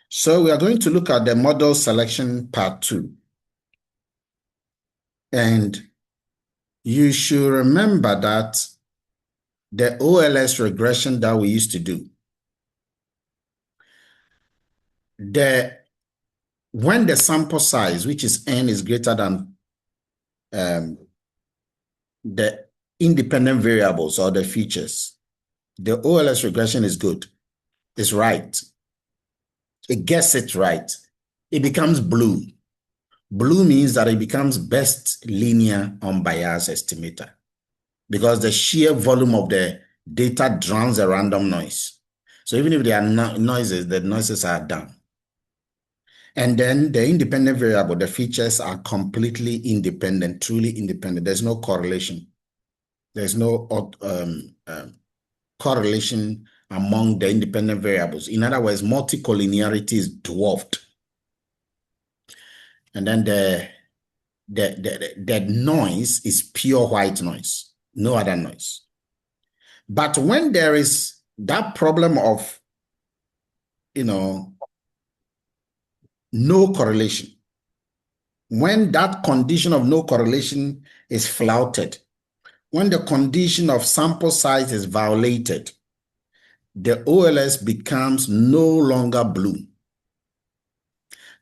So we are going to look at the model selection part 2. And you should remember that the OLS regression that we used to do, when the sample size, which is n, is greater than the independent variables or the features, the OLS regression is good. It's right. It gets it right. It becomes blue. Blue means that it becomes best linear unbiased estimator because the sheer volume of the data drowns the random noise. So even if there are noises, the noises are down. And then the independent variable, the features are completely independent, truly independent. There's no correlation. There's no correlation among the independent variables. In other words, multicollinearity is dwarfed. And then the noise is pure white noise, no other noise. But when there is that problem of, no correlation, when that condition of no correlation is flouted, when the condition of sample size is violated, the OLS becomes no longer blue.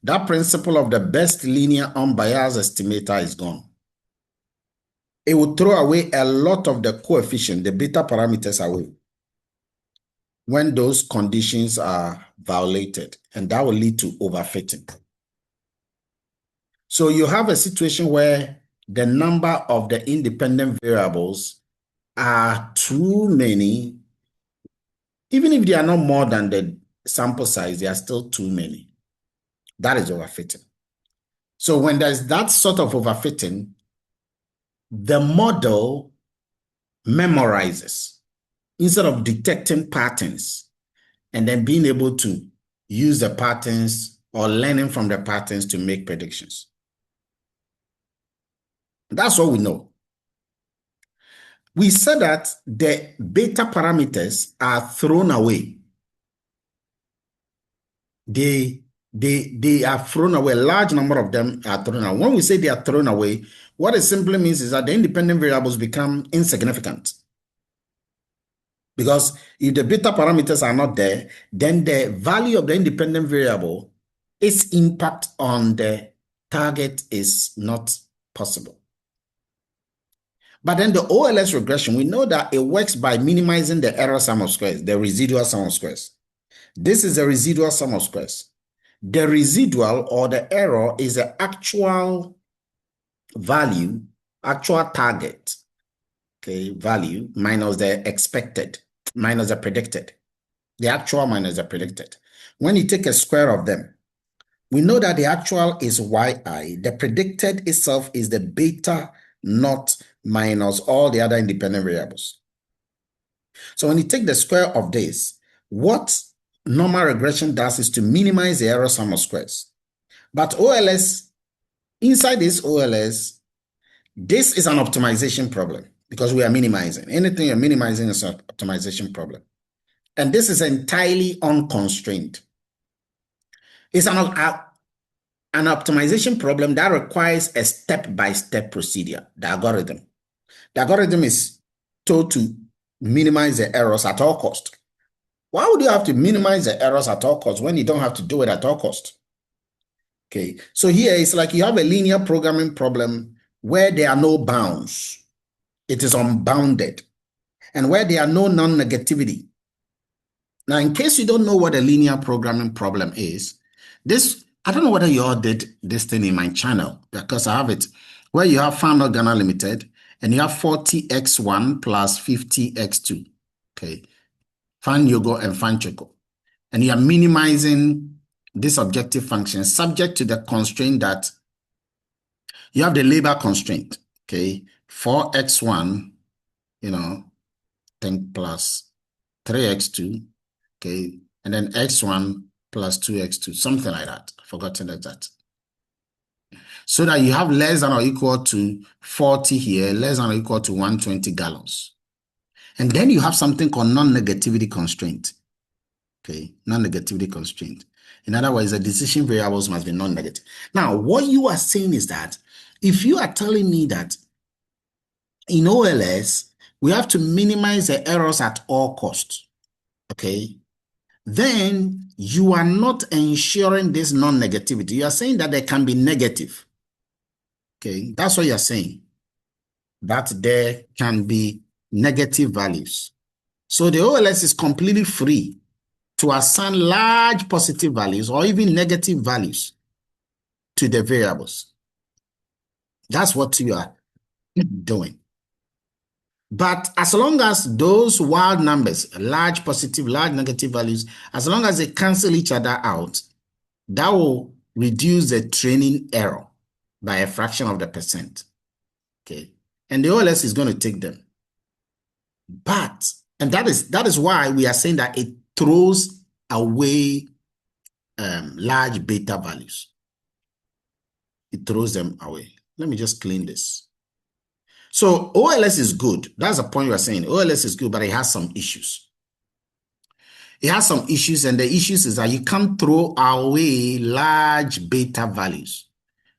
That principle of the best linear unbiased estimator is gone. It will throw away a lot of the coefficient, the beta parameters away, when those conditions are violated, and that will lead to overfitting. So you have a situation where the number of the independent variables are too many. Even if they are not more than the sample size, they are still too many. That is overfitting. So when there's that sort of overfitting, the model memorizes instead of detecting patterns and then being able to use the patterns or learning from the patterns to make predictions. That's what we know. We said that the beta parameters are thrown away. They are thrown away. A large number of them are thrown away. When we say they are thrown away, what it simply means is that the independent variables become insignificant. Because if the beta parameters are not there, then the value of the independent variable, its impact on the target is not possible. But then the OLS regression, we know that it works by minimizing the error sum of squares, the residual sum of squares. This is the residual sum of squares. The residual or the error is the actual value, actual target, value minus the expected, minus the predicted. The actual minus the predicted. When you take a square of them, we know that the actual is yi. The predicted itself is the beta naught minus all the other independent variables. So when you take the square of this, what normal regression does is to minimize the error sum of squares. But OLS, inside this OLS, this is an optimization problem because we are minimizing. Anything you're minimizing is an optimization problem. And this is entirely unconstrained. It's an optimization problem that requires a step-by-step procedure, the algorithm. The algorithm is told to minimize the errors at all cost. Why would you have to minimize the errors at all costs when you don't have to do it at all cost? Okay, so here it's like you have a linear programming problem where there are no bounds. It is unbounded. And where there are no non-negativity. Now, in case you don't know what a linear programming problem is, I don't know whether you all did this thing in my channel because I have it, where you have Fan Ghana Limited and you have 40x1 plus 50x2. Okay. Fan Yogo and Fan Choco. And you are minimizing this objective function subject to the constraint that you have the labor constraint, okay? 4x1, 10 plus 3x2, okay? And then x1 plus 2x2, something like that. I've forgotten that. So that you have less than or equal to 40 here, less than or equal to 120 gallons. And then you have something called non-negativity constraint. Okay, non-negativity constraint. In other words, the decision variables must be non-negative. Now, what you are saying is that if you are telling me that in OLS, we have to minimize the errors at all costs, okay, then you are not ensuring this non-negativity. You are saying that there can be negative. Okay, that's what you're saying, that there can be negative values. So the OLS is completely free to assign large positive values or even negative values to the variables. That's what you are doing. But as long as those wild numbers, large positive, large negative values, as long as they cancel each other out, that will reduce the training error by a fraction of the percent. Okay. And the OLS is going to take them. But, and that is why we are saying that it throws away large beta values. It throws them away. Let me just clean this. So OLS is good. That's the point you are saying. OLS is good, but it has some issues. It has some issues, and the issues is that you can't throw away large beta values.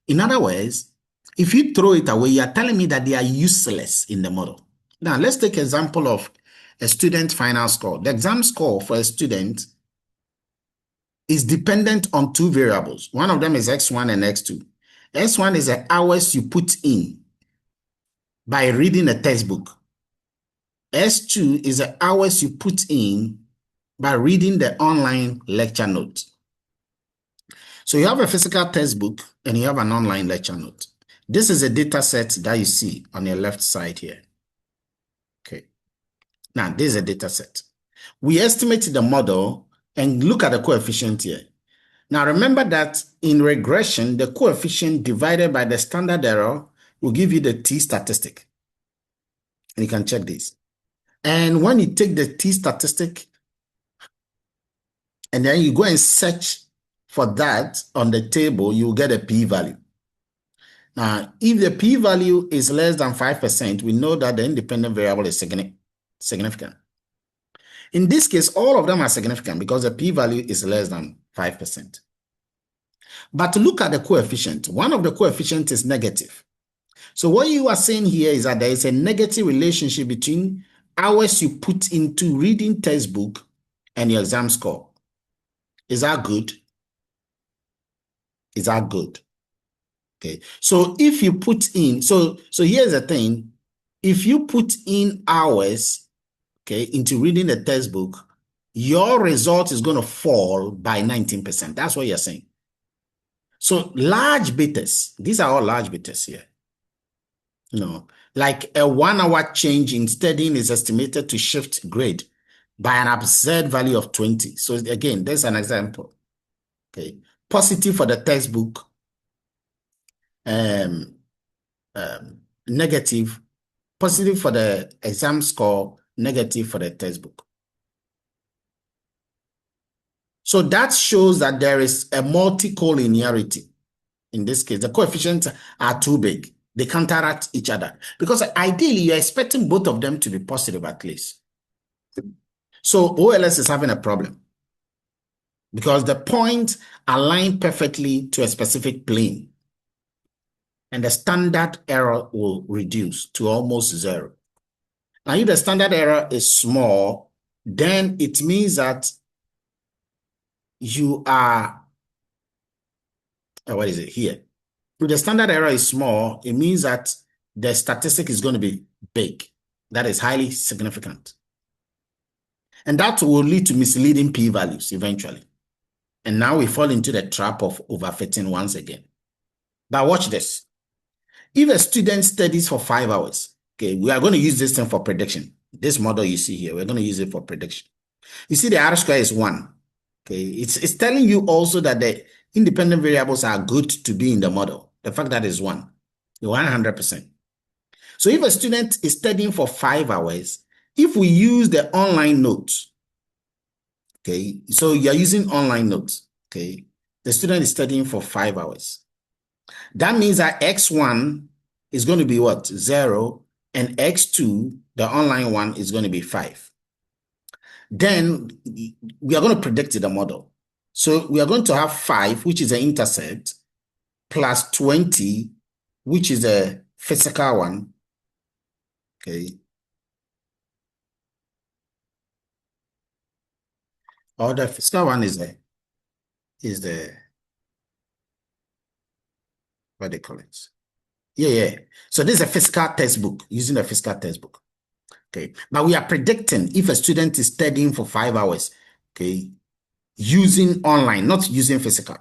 In other words, if you throw it away, you are telling me that they are useless in the model. Now, let's take an example of a student final score. The exam score for a student is dependent on two variables. One of them is X1 and X2. X1 is the hours you put in by reading a textbook. S2 is the hours you put in by reading the online lecture note. So you have a physical textbook and you have an online lecture note. This is a data set that you see on your left side here. Okay. Now, this is a data set. We estimate the model and look at the coefficient here. Now, remember that in regression, the coefficient divided by the standard error will give you the t statistic. And you can check this. And when you take the t statistic and then you go and search for that on the table, you will get a p-value. Now, if the p-value is less than 5%, we know that the independent variable is significant. In this case, all of them are significant because the p-value is less than 5%. But look at the coefficient. One of the coefficients is negative. So what you are saying here is that there is a negative relationship between hours you put into reading textbook and your exam score. Is that good? Is that good? Okay. So if you put in, so here's the thing. If you put in hours, okay, into reading the textbook, your result is going to fall by 19%. That's what you're saying. So large betas, these are all large betas here. Like a 1 hour change in studying is estimated to shift grade by an absurd value of 20. So again, there's an example. Okay. Positive for the textbook, negative, positive for the exam score, negative for the textbook. So that shows that there is a multicollinearity. In this case, the coefficients are too big. They counteract each other because ideally you're expecting both of them to be positive at least. So OLS is having a problem because the points align perfectly to a specific plane and the standard error will reduce to almost zero. Now, if the standard error is small, then it means that you are, what is it here? If the standard error is small, it means that the statistic is going to be big. That is highly significant. And that will lead to misleading p-values eventually. And now we fall into the trap of overfitting once again. But watch this. If a student studies for 5 hours, okay, we are going to use this thing for prediction. This model you see here, we're going to use it for prediction. You see the R square is 1. Okay, it's telling you also that the independent variables are good to be in the model. The fact that is 1, 100%. So if a student is studying for 5 hours, if we use the online notes, okay, so you're using online notes, okay, the student is studying for 5 hours. That means that X1 is going to be what? 0, and X2, the online one, is going to be 5. then we are going to predict the model. So we are going to have 5, which is an intercept, plus 20, which is a physical one. Okay. Or the physical one is the what they call it. Yeah. So this is a physical textbook, using a physical textbook. Okay. But we are predicting if a student is studying for 5 hours, okay, using online, not using physical.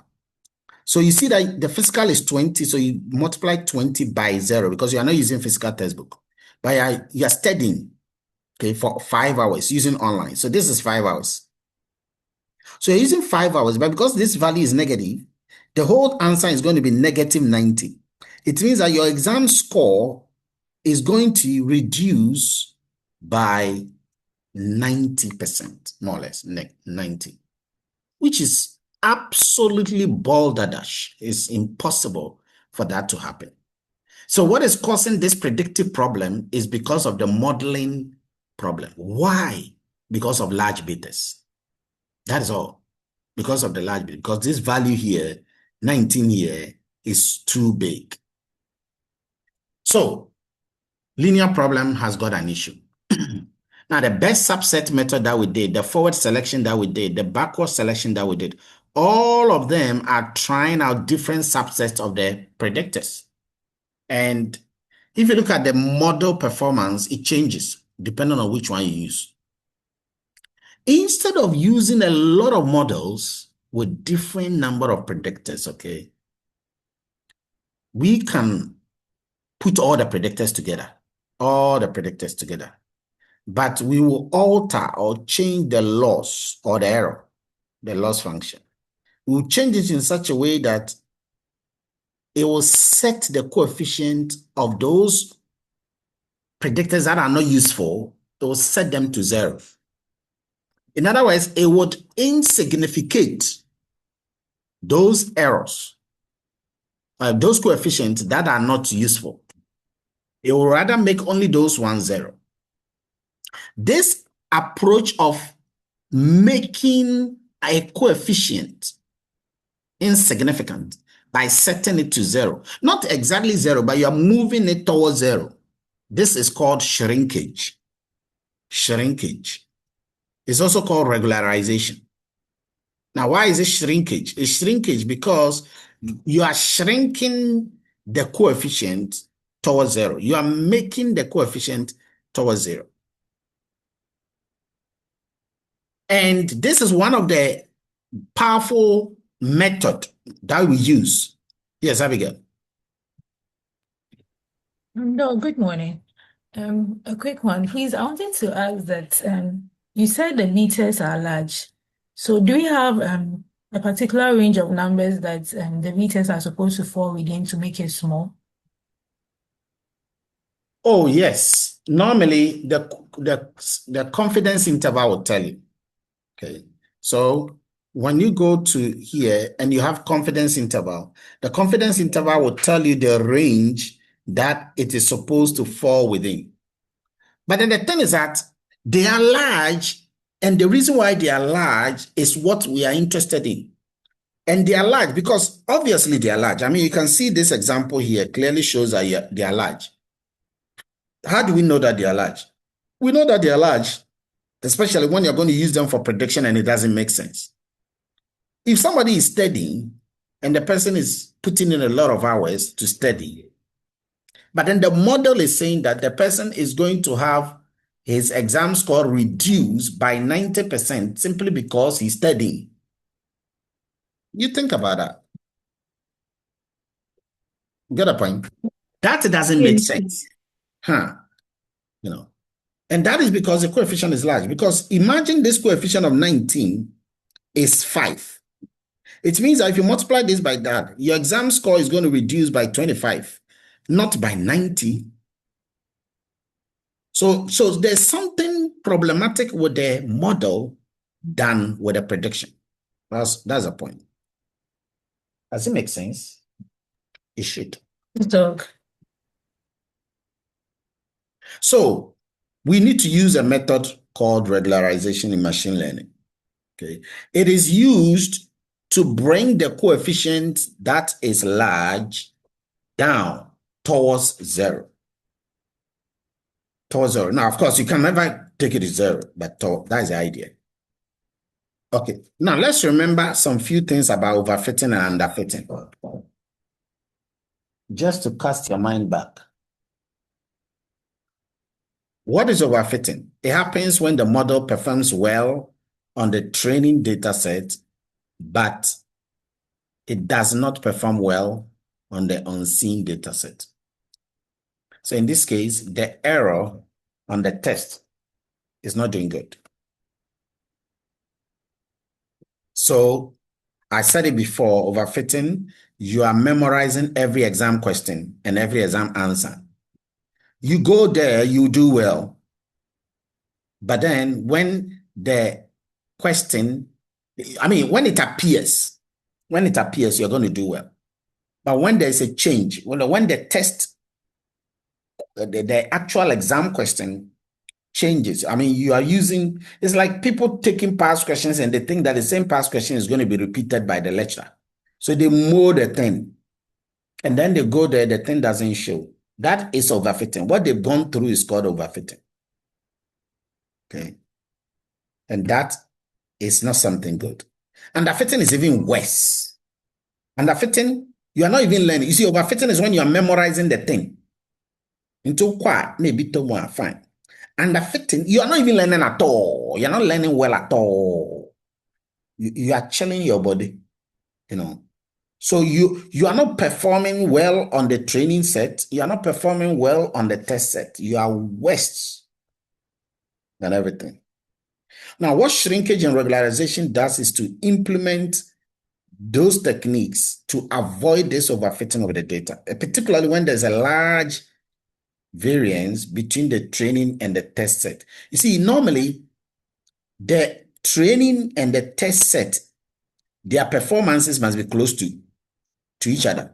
So you see that the physical is 20, so you multiply 20 by 0 because you are not using physical textbook. But you are studying, okay, for 5 hours using online. So this is 5 hours. So you're using 5 hours, but because this value is negative, the whole answer is going to be negative 90. It means that your exam score is going to reduce by 90%, more or less, 90, which is absolutely balderdash. It's impossible for that to happen. So what is causing this predictive problem is because of the modeling problem. Why? Because of large betas. That is all. Because of the large beta. Because this value here, 19 here, is too big. So linear problem has got an issue. Now, the best subset method that we did, the forward selection that we did, the backward selection that we did, all of them are trying out different subsets of the predictors. And if you look at the model performance, it changes depending on which one you use. Instead of using a lot of models with different number of predictors, okay, we can put all the predictors together, but we will alter or change the loss or the error, the loss function. We will change it in such a way that it will set the coefficient of those predictors that are not useful, it will set them to 0. In other words, it would insignificate those errors, those coefficients that are not useful. It will rather make only those ones 0. This approach of making a coefficient insignificant by setting it to 0, not exactly 0, but you are moving it towards 0. This is called shrinkage. Shrinkage. It's also called regularization. Now, why is it shrinkage? It's shrinkage because you are shrinking the coefficient towards 0. You are making the coefficient towards 0. And this is one of the powerful method that we use. Yes, Abigail. No, good morning. A quick one, please. I wanted to ask that you said the meters are large. So do we have a particular range of numbers that the meters are supposed to fall within to make it small? Oh, yes. Normally, the confidence interval will tell you. Okay. So when you go to here and you have confidence interval, the confidence interval will tell you the range that it is supposed to fall within. But then the thing is that they are large, and the reason why they are large is what we are interested in. And they are large because obviously they are large. I mean, you can see this example here clearly shows that they are large. How do we know that they are large? We know that they are large, especially when you're going to use them for prediction and it doesn't make sense. If somebody is studying and the person is putting in a lot of hours to study, but then the model is saying that the person is going to have his exam score reduced by 90% simply because he's studying. You think about that. Get a point? That doesn't make sense. You know, and that is because the coefficient is large. Because imagine this coefficient of 19 is 5. It means that if you multiply this by that, your exam score is going to reduce by 25, not by 90. So there's something problematic with the model than with the prediction. That's a point. Does it make sense? It should. Dog. So we need to use a method called regularization in machine learning. Okay. It is used to bring the coefficient that is large down towards zero. Towards zero. Now, of course, you can never take it to zero, but that is the idea. Okay. Now, let's remember some few things about overfitting and underfitting. Just to cast your mind back. What is overfitting? It happens when the model performs well on the training data set, but it does not perform well on the unseen data set. So in this case, the error on the test is not doing good. So I said it before, overfitting, you are memorizing every exam question and every exam answer. You go there, you do well. But then when the question, when it appears, you're going to do well. But when there's a change, when the test, the actual exam question changes, you are using, it's like people taking past questions and they think that the same past question is going to be repeated by the lecturer. So they mold the thing. And then they go there, the thing doesn't show. That is overfitting. What they've gone through is called overfitting. Okay. And that is not something good. Underfitting is even worse. Underfitting, you are not even learning. You see, overfitting is when you are memorizing the thing. Into quite maybe to more fine. Underfitting, you are not even learning at all. You're not learning well at all. You are chilling your body, So you are not performing well on the training set. You are not performing well on the test set. You are worse than everything. Now, what shrinkage and regularization does is to implement those techniques to avoid this overfitting of the data, particularly when there's a large variance between the training and the test set. You see, normally, the training and the test set, their performances must be close to each other.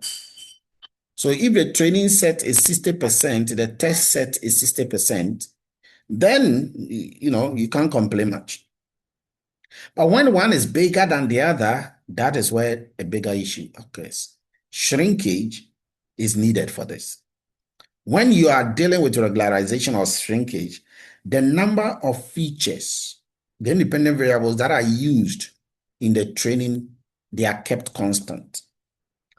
So if the training set is 60%, the test set is 60%, then, you can't complain much. But when one is bigger than the other, that is where a bigger issue occurs. Shrinkage is needed for this. When you are dealing with regularization or shrinkage, the number of features, the independent variables that are used in the training, they are kept constant.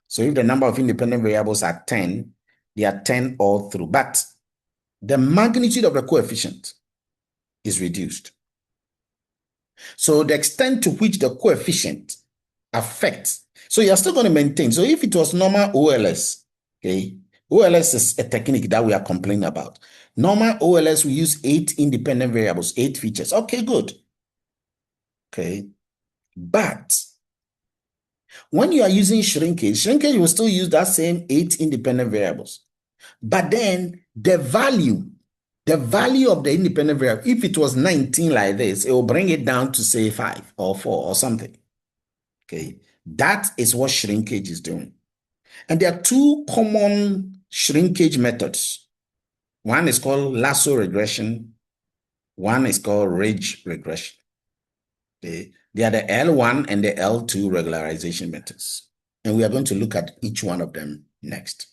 So if the number of independent variables are 10, they are 10 all through. But the magnitude of the coefficient is reduced. So the extent to which the coefficient affects, so you're still going to maintain. So if it was normal OLS, okay, OLS is a technique that we are complaining about. Normal OLS, we use 8 independent variables, 8 features. Okay, good. Okay. But when you are using shrinkage will still use that same 8 independent variables. But then the value of the independent variable, if it was 19 like this, it will bring it down to say 5 or 4 or something. Okay. That is what shrinkage is doing. And there are 2 common shrinkage methods. One is called lasso regression. One is called ridge regression. Okay. They are the L1 and the L2 regularization methods. And we are going to look at each one of them next.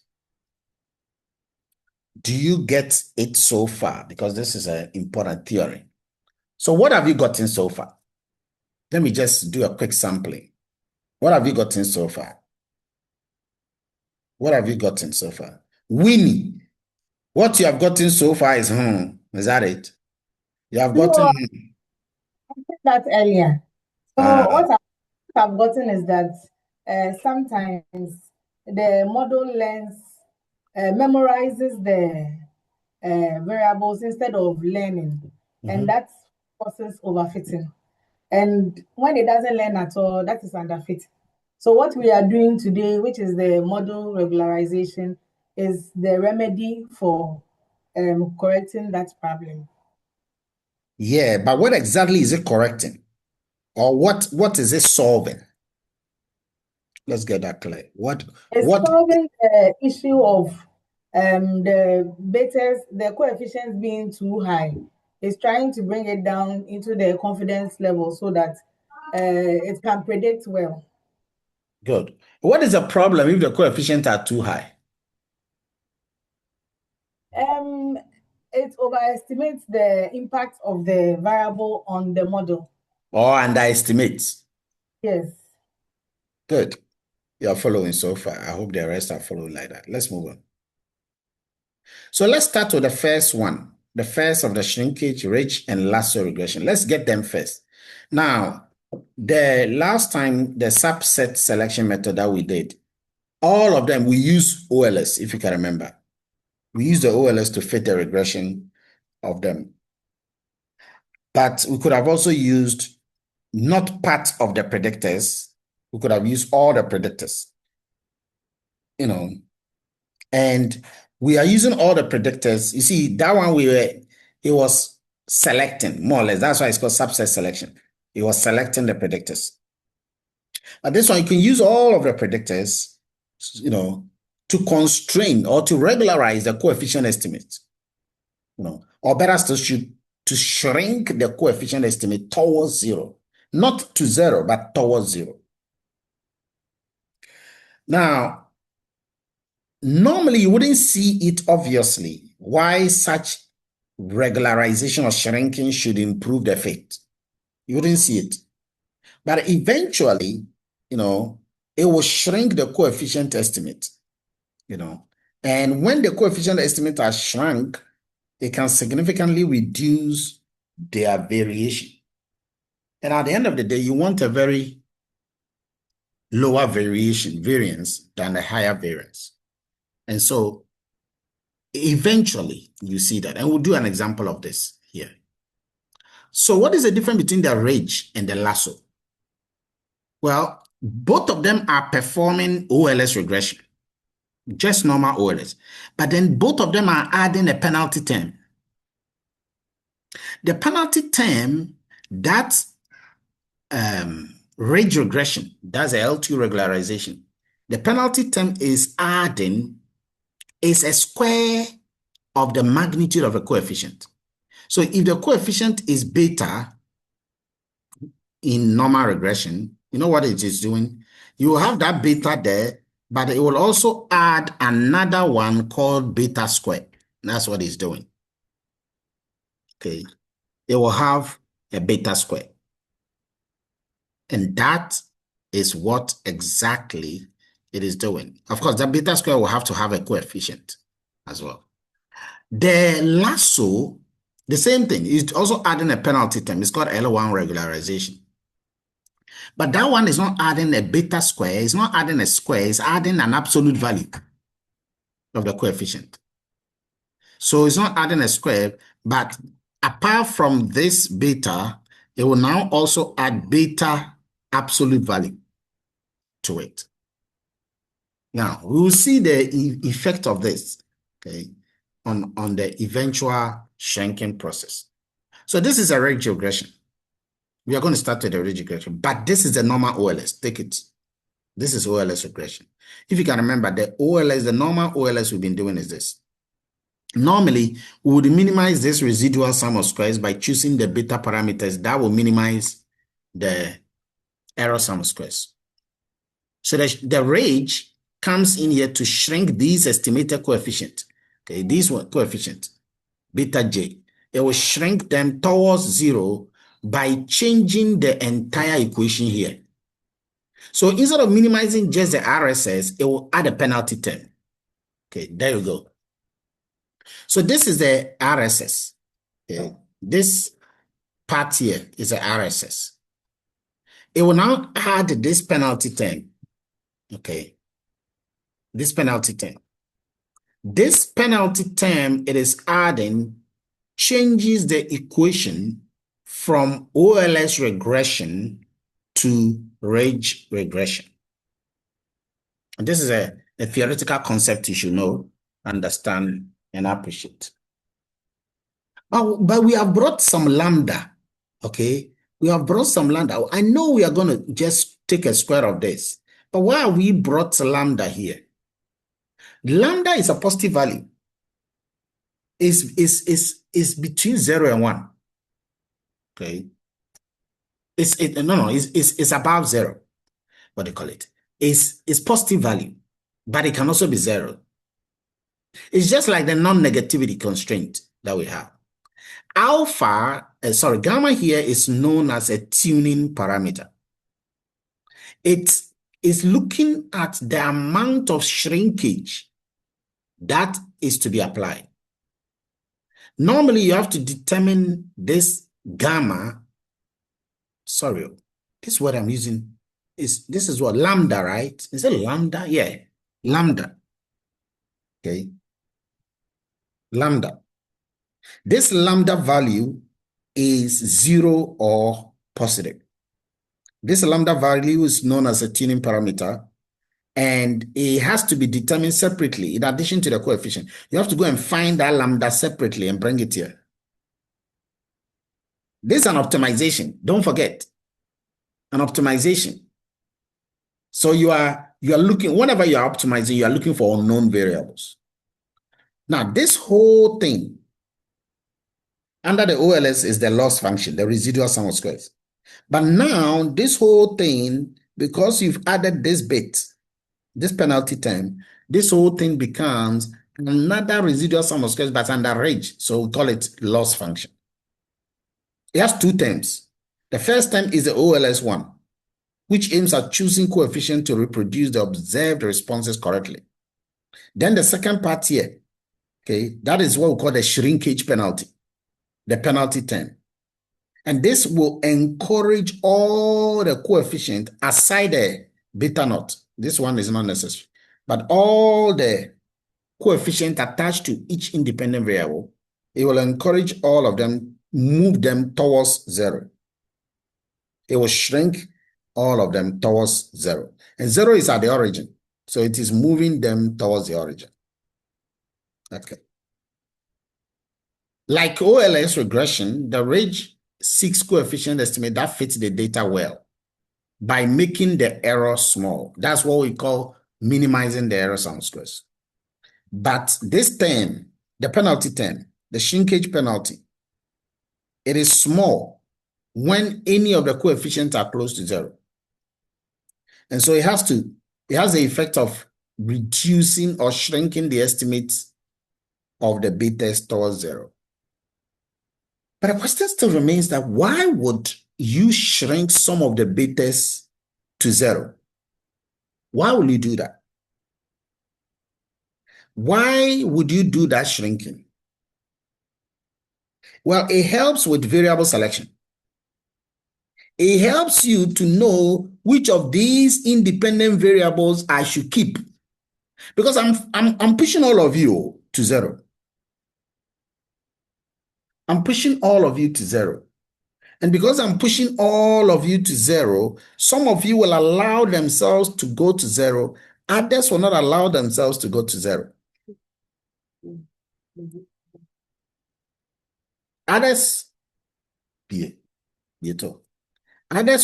Do you get it so far? Because this is an important theory. So what have you gotten so far? Let me just do a quick sampling. What have you gotten so far? What have you gotten so far? Winnie, what you have gotten so far is Is that it? You have gotten I said that earlier. So what I've gotten is that sometimes the model memorizes the variables instead of learning, and that causes overfitting. And when it doesn't learn at all, that is underfit. So what we are doing today, which is the model regularization, is the remedy for correcting that problem. Yeah, but what exactly is it correcting? Or what is it solving? Let's get that clear. It's solving the issue of the coefficients being too high. It's trying to bring it down into the confidence level so that it can predict well. Good. What is the problem if the coefficients are too high? It overestimates the impact of the variable on the model. Or underestimates? Yes. Good. You are following so far. I hope the rest are following like that. Let's move on. So let's start with the first one, the first of the shrinkage, ridge, and lasso regression. Let's get them first. Now, the last time, the subset selection method that we did, all of them, we use OLS, if you can remember. We use the OLS to fit the regression of them. But we could have also used not part of the predictors. We could have used all the predictors, and we are using all the predictors. You see, that one it was selecting more or less. That's why it's called subset selection. It was selecting the predictors. But this one, you can use all of the predictors, to constrain or to regularize the coefficient estimate, or better still, to shrink the coefficient estimate towards zero, not to zero, but towards zero. Now, normally you wouldn't see it obviously why such regularization or shrinking should improve the fit. You wouldn't see it. But eventually, it will shrink the coefficient estimate, and when the coefficient estimate are shrunk, it can significantly reduce their variation. And at the end of the day, you want a very lower variance than a higher variance. And so eventually you see that. And we'll do an example of this here. So what is the difference between the ridge and the lasso? Well, both of them are performing OLS regression, just normal OLS. But then both of them are adding a penalty term. The penalty term, that's ridge regression, that's a L2 regularization. The penalty term is a square of the magnitude of a coefficient. So if the coefficient is beta in normal regression, you know what it is doing? You will have that beta there, but it will also add another one called beta squared. That's what it's doing. Okay. It will have a beta squared. And that is what exactly it is doing. Of course, the beta square will have to have a coefficient as well. The lasso, the same thing, is also adding a penalty term. It's called L1 regularization. But that one is not adding a beta square. It's not adding a square. It's adding an absolute value of the coefficient. So it's not adding a square, but apart from this beta, it will now also add beta absolute value to it. Now, we will see the effect of this, okay, on the eventual shrinking process. So this is a ridge regression. We are going to start with the ridge regression, but this is the normal OLS. Take it. This is OLS regression. If you can remember, the normal OLS we've been doing is this. Normally, we would minimize this residual sum of squares by choosing the beta parameters that will minimize the error sum of squares. So the range comes in here to shrink these estimated coefficient. Okay, these one coefficient, beta j. It will shrink them towards zero by changing the entire equation here. So instead of minimizing just the RSS, it will add a penalty term. Okay, there you go. So this is the RSS. Okay. This part here is the RSS. It will now add this penalty term. Okay. This penalty term. This penalty term it is adding changes the equation from OLS regression to ridge regression. And this is a theoretical concept you should know, understand, and appreciate. But we have brought some lambda, okay? We have brought some lambda. I know we are going to just take a square of this, but why have we brought lambda here? Lambda is a positive value. is between 0 and 1. Okay. It's above 0. What do you call it? It's positive value, but it can also be 0. It's just like the non-negativity constraint that we have. Gamma here is known as a tuning parameter. It is looking at the amount of shrinkage that is to be applied. Normally, you have to determine this gamma. Sorry, this word I'm using this is what? Lambda, right? Is it lambda? Yeah, lambda. Okay. Lambda. This lambda value is 0 or positive. This lambda value is known as a tuning parameter, and it has to be determined separately in addition to the coefficient. You have to go and find that lambda separately and bring it here. This is an optimization. Don't forget, an optimization. So you are looking, whenever you are optimizing, you are looking for unknown variables. Now, this whole thing under the OLS is the loss function, the residual sum of squares. But now, this whole thing, because you've added this bit, this penalty term, this whole thing becomes another residual sum of squares, but under range. So we call it loss function. It has two terms. The first term is the OLS one, which aims at choosing coefficient to reproduce the observed responses correctly. Then the second part here, okay, that is what we call the shrinkage penalty, the penalty term. And this will encourage all the coefficient aside the beta naught. This one is not necessary. But all the coefficient attached to each independent variable, it will encourage all of them, move them towards 0. It will shrink all of them towards 0. And 0 is at the origin. So it is moving them towards the origin. Okay. Like OLS regression, the range seeks coefficient estimate that fits the data well by making the error small. That's what we call minimizing the error sum squares. But this term, the penalty term, the shrinkage penalty, it is small when any of the coefficients are close to 0. And so it has the effect of reducing or shrinking the estimates of the betas towards 0. But the question still remains that why would you shrink some of the betas to 0? Why will you do that? Why would you do that shrinking? Well, it helps with variable selection. It helps you to know which of these independent variables I should keep. Because I'm pushing all of you to 0. I'm pushing all of you to 0. And because I'm pushing all of you to 0, some of you will allow themselves to go to 0. Others will not allow themselves to go to 0. Others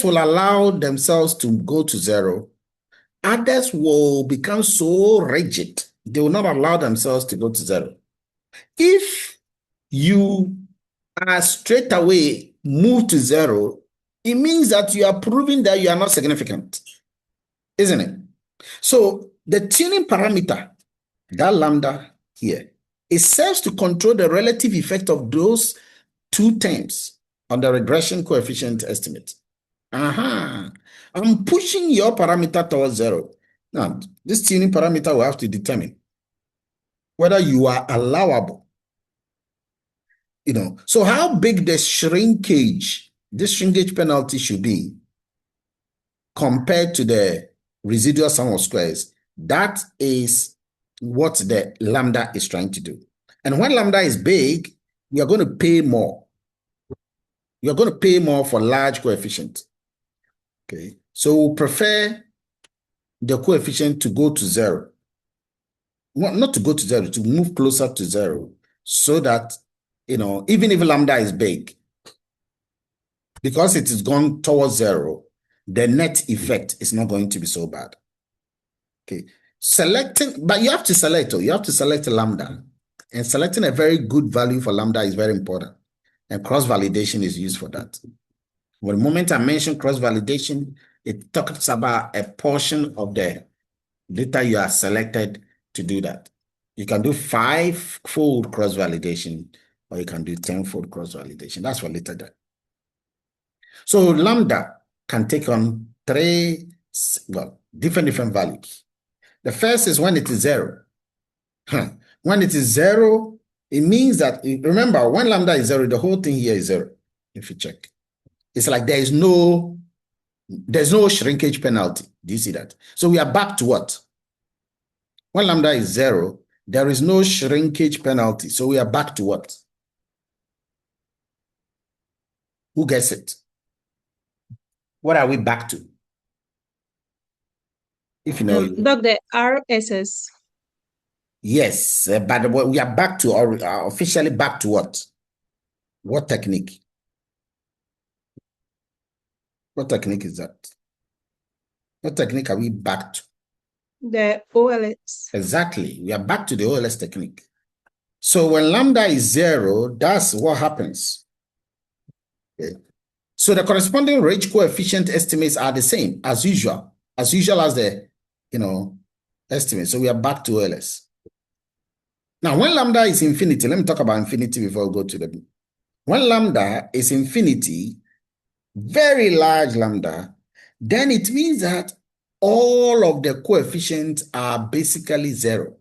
will allow themselves to go to 0. Others will become so rigid, they will not allow themselves to go to 0. If you are straight away moved to 0, it means that you are proving that you are not significant, isn't it? So the tuning parameter, that lambda here, it serves to control the relative effect of those two terms on the regression coefficient estimate. I'm pushing your parameter towards 0. Now, this tuning parameter will have to determine whether you are allowable. So how big this shrinkage penalty should be compared to the residual sum of squares, that is what the lambda is trying to do. And when lambda is big, you're going to pay more. You're going to pay more for large coefficient. Okay, so we'll prefer the coefficient to go to 0. Well, not to go to 0, to move closer to 0, so that, even if lambda is big, because it is gone towards 0, the net effect is not going to be so bad. Okay, but you have to select lambda. And selecting a very good value for lambda is very important. And cross-validation is used for that. Well, the moment I mention cross-validation, it talks about a portion of the data you are selected to do that. You can do 5-fold cross-validation, or you can do 10-fold cross-validation. That's for later that. So lambda can take on different values. The first is when it is 0. When it is 0, it means that, remember, when lambda is 0, the whole thing here is 0, if you check. It's like there's no shrinkage penalty. Do you see that? So we are back to what? When lambda is 0, there is no shrinkage penalty. So we are back to what? Who gets it? What are we back to? If you know. Dr. RSS. Yes, but we are back to, or officially back to what? What technique? What technique is that? What technique are we back to? The OLS. Exactly. We are back to the OLS technique. So when lambda is 0, that's what happens. Okay. So the corresponding range coefficient estimates are the same as usual as the, estimate. So we are back to OLS. Now, when lambda is infinity, let me talk about infinity before we go to the. When lambda is infinity, very large lambda, then it means that all of the coefficients are basically 0.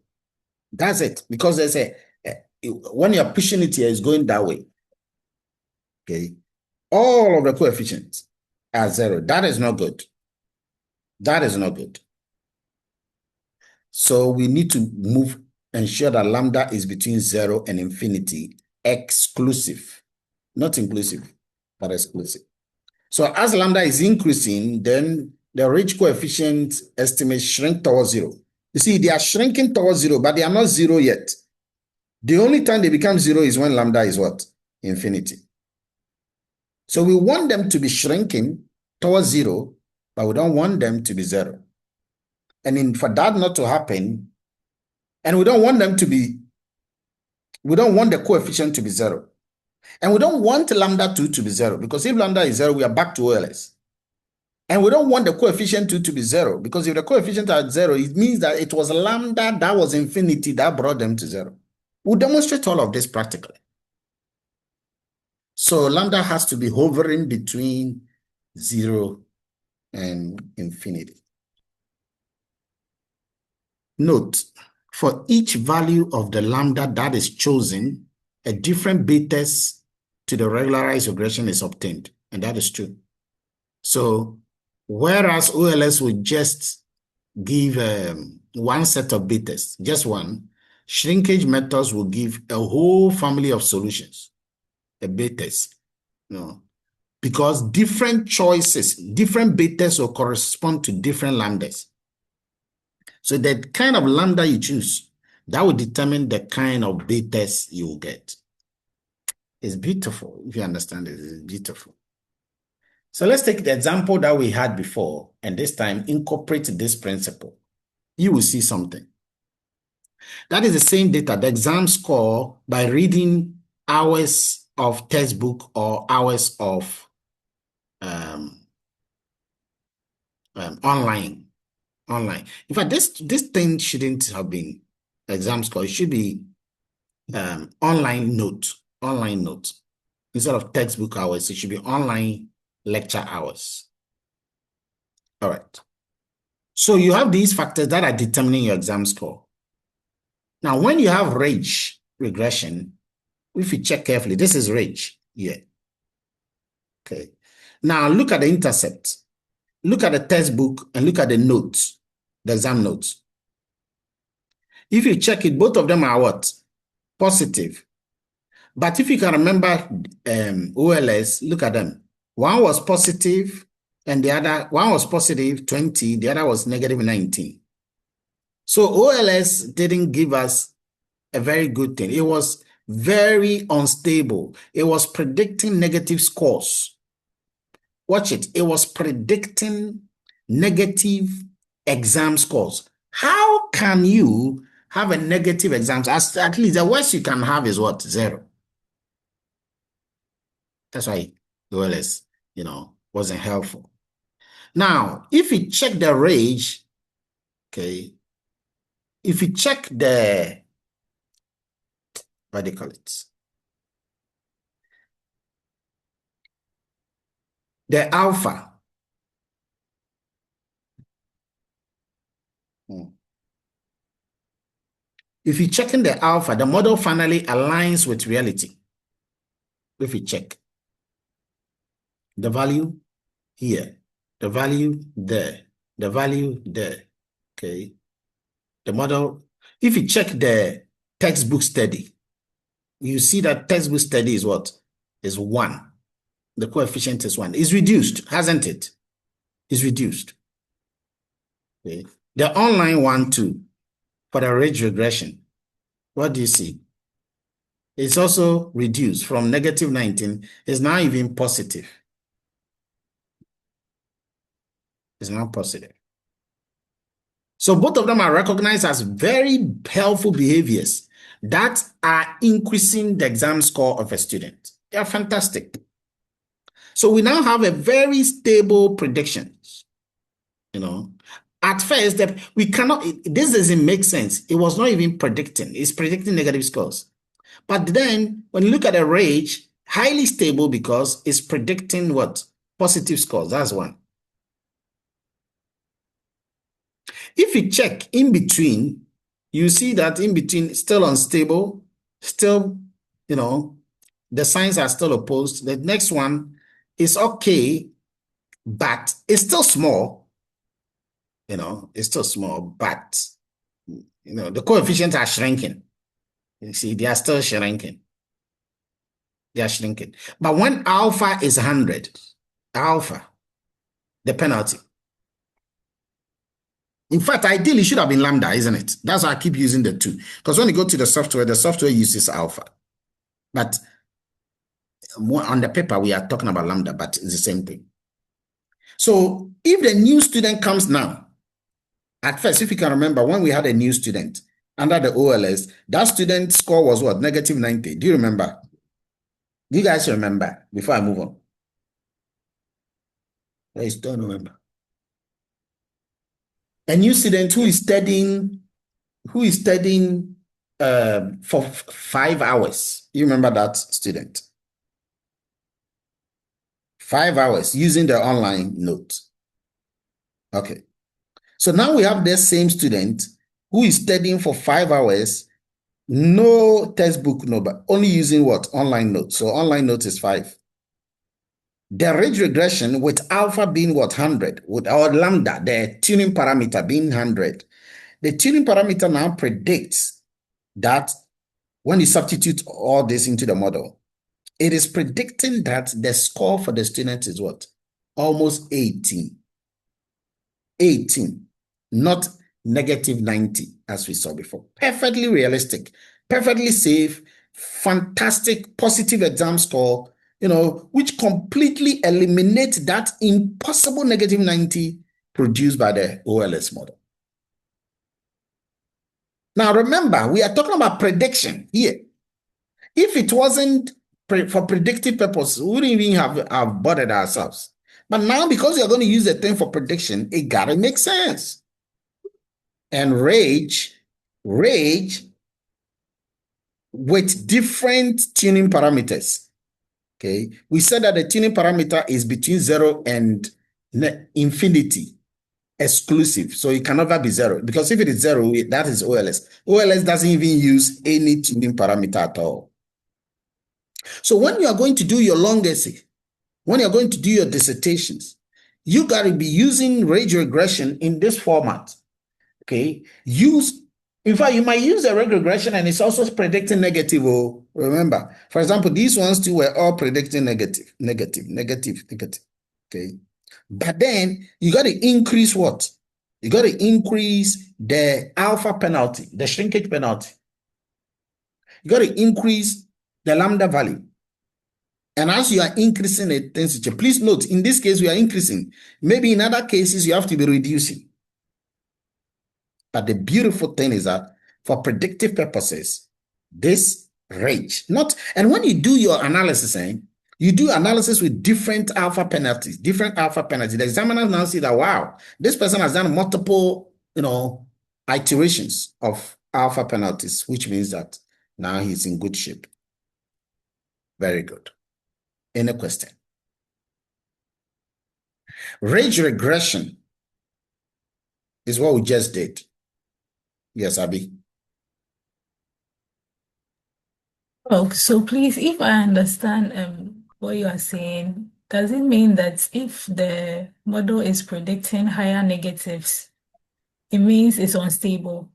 That's it. Because there's when you're pushing it here, it's going that way. Okay. All of the coefficients are 0. That is not good. That is not good. So we need to ensure that lambda is between 0 and infinity, exclusive. Not inclusive, but exclusive. So as lambda is increasing, then the ridge coefficient estimates shrink towards 0. You see, they are shrinking towards 0, but they are not 0 yet. The only time they become 0 is when lambda is what? Infinity. So we want them to be shrinking towards 0, but we don't want them to be 0. And for that not to happen, and we don't want the coefficient to be 0. And we don't want lambda 2 to be 0, because if lambda is 0, we are back to OLS. And we don't want the coefficient 2 to be 0, because if the coefficient are 0, it means that it was lambda that was infinity that brought them to 0. We'll demonstrate all of this practically. So lambda has to be hovering between 0 and infinity. Note, for each value of the lambda that is chosen, a different b-test to the regularized regression is obtained, and that is true. So whereas OLS would just give one set of b-tests, just one, shrinkage methods will give a whole family of solutions, a b-test, because different choices, different b-tests will correspond to different lambdas. So the kind of lambda you choose, that will determine the kind of b-test you will get. It's beautiful. If you understand it, it's beautiful. So let's take the example that we had before, and this time incorporate this principle. You will see something. That is the same data, the exam score, by reading hours of textbook or hours of online. In fact, this thing shouldn't have been exam score. It should be online note. Instead of textbook hours, it should be online lecture hours. All right. So you have these factors that are determining your exam score. Now, when you have range regression, if you check carefully, this is range here. Okay. Now look at the intercept. Look at the textbook and look at the notes, the exam notes. If you check it, both of them are what? Positive. But if you can remember OLS, look at them. One was positive and the other, one was positive 20, the other was negative 19. So OLS didn't give us a very good thing. It was very unstable. It was predicting negative scores. Watch it. It was predicting negative exam scores. How can you have a negative exam, at least the worst you can have is what? 0. That's why OLS, wasn't helpful. Now, if you check the range, okay, if you check the, what do you call it? The alpha. If you check in the alpha, the model finally aligns with reality. If you check the value here, the value there, the value there, okay? The model, if you check the textbook study, you see that textbook study is what? Is 1. The coefficient is 1. It's reduced, hasn't it? It's reduced. Okay. The online one too, for the ridge regression, what do you see? It's also reduced from negative 19. It's now even positive. It's now positive. So both of them are recognized as very helpful behaviors that are increasing the exam score of a student. They are fantastic. So we now have a very stable prediction. At first, we cannot, this doesn't make sense. It was not even predicting. It's predicting negative scores. But then when you look at the range, highly stable because it's predicting what? Positive scores. That's one. If you check in between, you see that in between, still unstable, still, the signs are still opposed. The next one is okay, but it's still small. It's still small, but, the coefficients are shrinking. You see, they are still shrinking. They are shrinking. But when alpha is 100, alpha, the penalty. In fact, ideally, it should have been lambda, isn't it? That's why I keep using the 2. Because when you go to the software uses alpha. But on the paper, we are talking about lambda, but it's the same thing. So if the new student comes now, at first, if you can remember, when we had a new student under the OLS, that student score was what? Negative 90. Do you remember? Do you guys remember before I move on? I don't remember. A new student who is studying for 5 hours. You remember that student? 5 hours using the online note. Okay. So now we have this same student who is studying for 5 hours, no textbook, no, but only using what? Online notes. So online note is 5. The ridge regression with alpha being what? 100, with our lambda, the tuning parameter being 100. The tuning parameter now predicts that when you substitute all this into the model, it is predicting that the score for the student is what? Almost 18. 18, not negative 90, as we saw before. Perfectly realistic, perfectly safe, fantastic, positive exam score, which completely eliminates that impossible negative 90 produced by the OLS model. Now, remember, we are talking about prediction here. If it wasn't for predictive purposes, we wouldn't even have bothered ourselves. But now, because you're going to use the thing for prediction, it got to make sense. And rage with different tuning parameters. Okay, we said that the tuning parameter is between 0 and infinity, exclusive. So it can never be 0, because if it is 0, that is OLS. OLS doesn't even use any tuning parameter at all. So when you are going to do your long essay, when you're going to do your dissertations, you got to be using range regression in this format. Okay, in fact, you might use a range regression and it's also predicting negative. Oh, remember, for example, these ones too were all predicting negative. Okay, but then you got to increase what? You got to increase the alpha penalty, the shrinkage penalty. You got to increase the lambda value. And as you are increasing the intensity, please note, in this case, we are increasing. Maybe in other cases, you have to be reducing. But the beautiful thing is that for predictive purposes, this range, and when you do your analysis, you do analysis with different alpha penalties. The examiner now see that, wow, this person has done multiple, iterations of alpha penalties, which means that now he's in good shape. Very good. Any question? Range regression is what we just did. Yes, Abby. Oh, so please, if I understand what you are saying, does it mean that if the model is predicting higher negatives, it means it's unstable?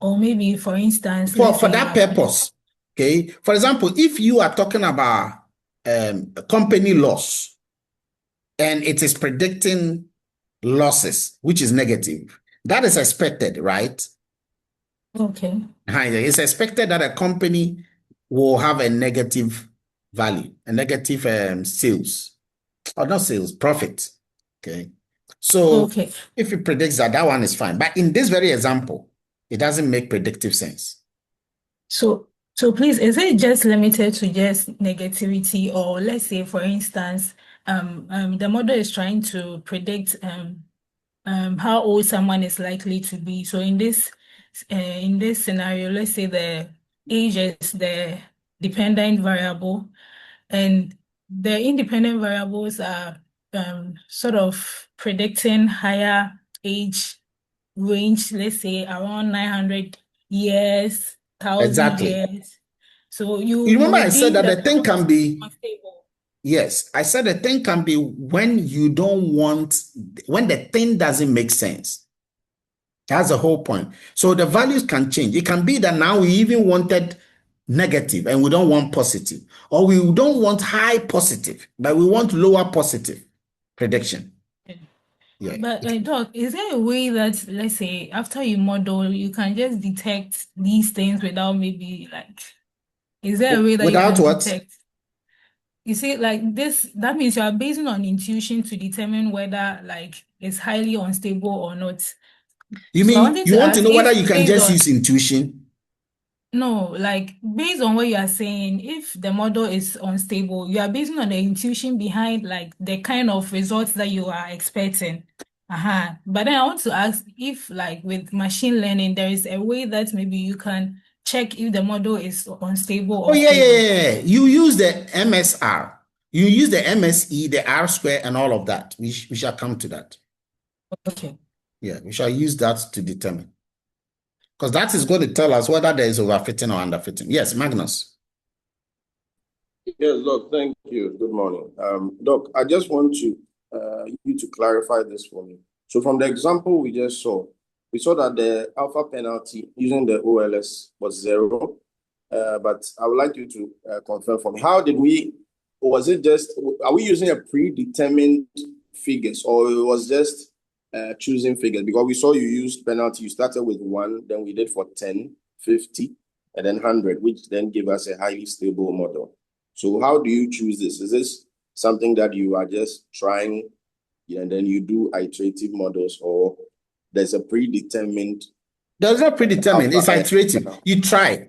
Or maybe, for instance, let's For say that purpose, okay? For example, if you are talking about company loss and it is predicting losses, which is negative, that is expected, right? Okay. It's expected that a company will have a negative value, a negative sales, or not sales, profit. Okay. So Okay. if it predicts that, that one is fine. But in this very example, it doesn't make predictive sense. So please, is it just limited to just negativity, or let's say, for instance, the model is trying to predict how old someone is likely to be. So in this scenario, let's say the age is the dependent variable, and the independent variables are sort of predicting higher age range, let's say around 900 years, 1,000 Exactly. years. So you You remember I would said deem that the the thing model can be, unstable. yes, I said the thing can be when you don't want, when the thing doesn't make sense. That's the whole point. So the values can change. It can be that now we even wanted negative and we don't want positive, or we don't want high positive, but we want lower positive prediction. Yeah. But Doc, is there a way that, let's say, after you model, you can just detect these things without maybe like, is there a way that you Without can what? detect? You see, like this, that means you are basing on intuition to determine whether like it's highly unstable or not. You So I mean wanted you to want to ask know whether if you can based just on, use intuition? no, like based on what you are saying, if the model is unstable, you are basing on the intuition behind like the kind of results that you are expecting. But then I want to ask if like with machine learning, there is a way that maybe you can check if the model is unstable Oh, or yeah, yeah, stable. yeah, yeah. You use the MSR. You use the MSE, the R square, and all of that. We shall come to that. Okay. Yeah, we shall use that to determine. Because that is going to tell us whether there is overfitting or underfitting. Yes, Magnus. Yes, Doc, thank you. Good morning. Doc, I just want you to clarify this for me. So from the example we just saw, we saw that the alpha penalty using the OLS was 0. But I would like you to confirm for me. How did we, was it just, are we using a predetermined figures, or it was just choosing figures? Because we saw you used penalty, you started with 1, then we did for 10, 50, and then 100, which then gave us a highly stable model. So how do you choose this? Is this something that you are just trying, and then you do iterative models, or there's a predetermined? There's no predetermined. It's iterative. You try.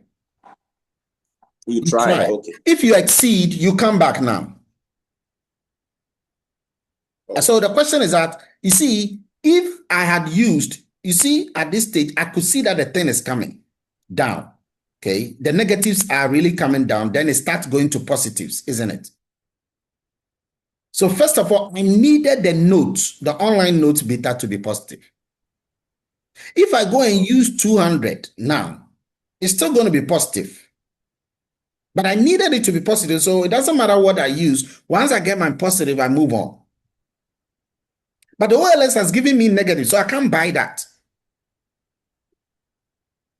You try. Okay. If you exceed, you come back now. Okay. So the question is that, you see, if I had used, you see, at this stage, I could see that the thing is coming down. Okay. The negatives are really coming down. Then it starts going to positives, isn't it? So first of all, I needed the notes, the online notes beta to be positive. If I go and use 200 now, it's still going to be positive. But I needed it to be positive, so it doesn't matter what I use. Once I get my positive, I move on. But the OLS has given me negative, so I can't buy that.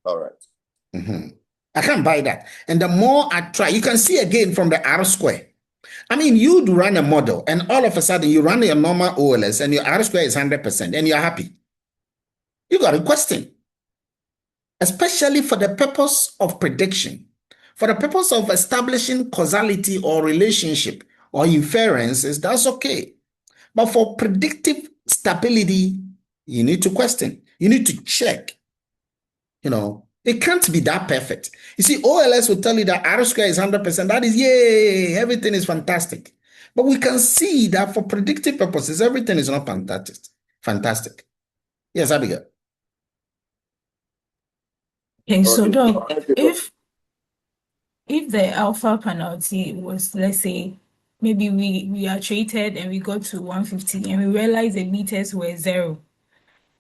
All right. I can't buy that. And the more I try, you can see again from the R square. I mean, you'd run a model, and all of a sudden you run your normal OLS, and your R square is 100%, and you're happy. You got a question. Especially for the purpose of prediction, for the purpose of establishing causality or relationship or inferences, that's okay. But for predictive stability, you need to question. You need to check, It can't be that perfect. You see, OLS will tell you that R square is 100%. That is, yay, everything is fantastic. But we can see that for predictive purposes, everything is not fantastic. Fantastic. Yes, Abigail. Okay, so Okay. Doc, Thank you, Doc. if the alpha penalty was, let's say, maybe we are treated and we got to 150 and we realize the meters were 0,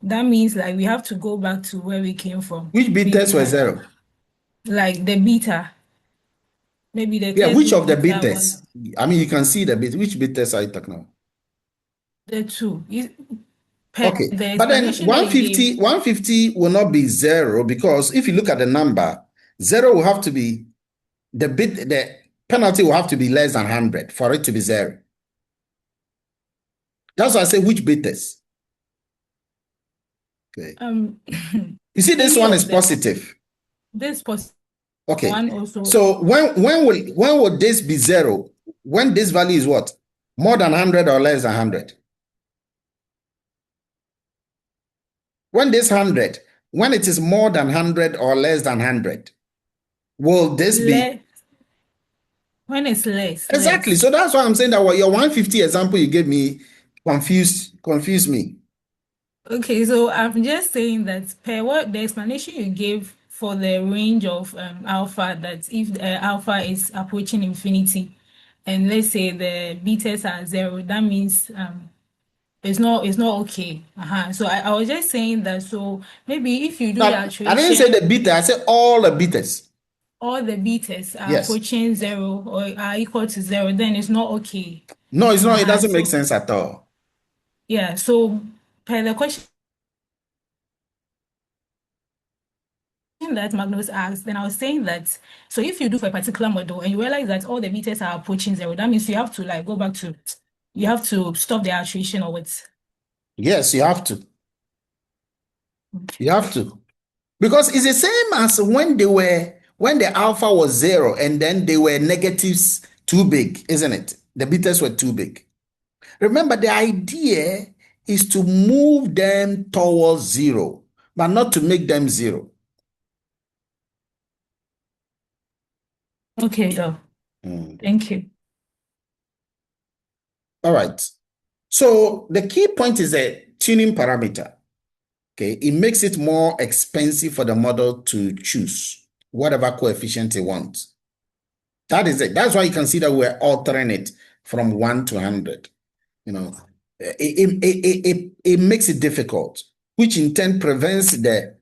that means like we have to go back to where we came from. Which bit Maybe tests were 0? like the beta, maybe the Yeah, test which group of the bit beta tests? was I mean, you can see the bit. Which bit tests are you talking about? the 2. Per Okay, the but then explanation that you gave, 150 will not be 0 because if you look at the number, 0 will have to be the penalty will have to be less than 100 for it to be 0. That's why I say which bit test. Okay. You see, this any one is of them, positive. this positive Okay. one also, So when will this be 0? When this value is what? More than 100 or less than 100? When this 100, when it is more than 100 or less than 100, will this be? less, when it's Exactly. less. So that's why I'm saying that what your 150 example you gave me confused me. Okay, so I'm just saying that per what the explanation you gave for the range of alpha, that if the alpha is approaching infinity, and let's say the betas are 0, that means it's not okay. So I was just saying that, so maybe if you do the Now, I didn't say iteration, the beta, I said all the betas. all the betas are Yes. approaching 0 or are equal to 0, then it's not okay. No, it's not. It doesn't make So sense at all. yeah, so per the question that Magnus asked, then I was saying that, so if you do for a particular model and you realize that all the meters are approaching 0, that means you have to like go back to, you have to stop the iteration or what? Yes, you have to. Okay. You have to. Because it's the same as when the alpha was 0 and then they were negatives too big, isn't it? The betas were too big. Remember, the idea is to move them towards 0, but not to make them 0. Okay, though. Thank you. All right. So the key point is the tuning parameter. Okay, it makes it more expensive for the model to choose whatever coefficient it wants. That is it. That's why you can see that we're altering it from 1 to 100. You know, it makes it difficult, which in turn prevents the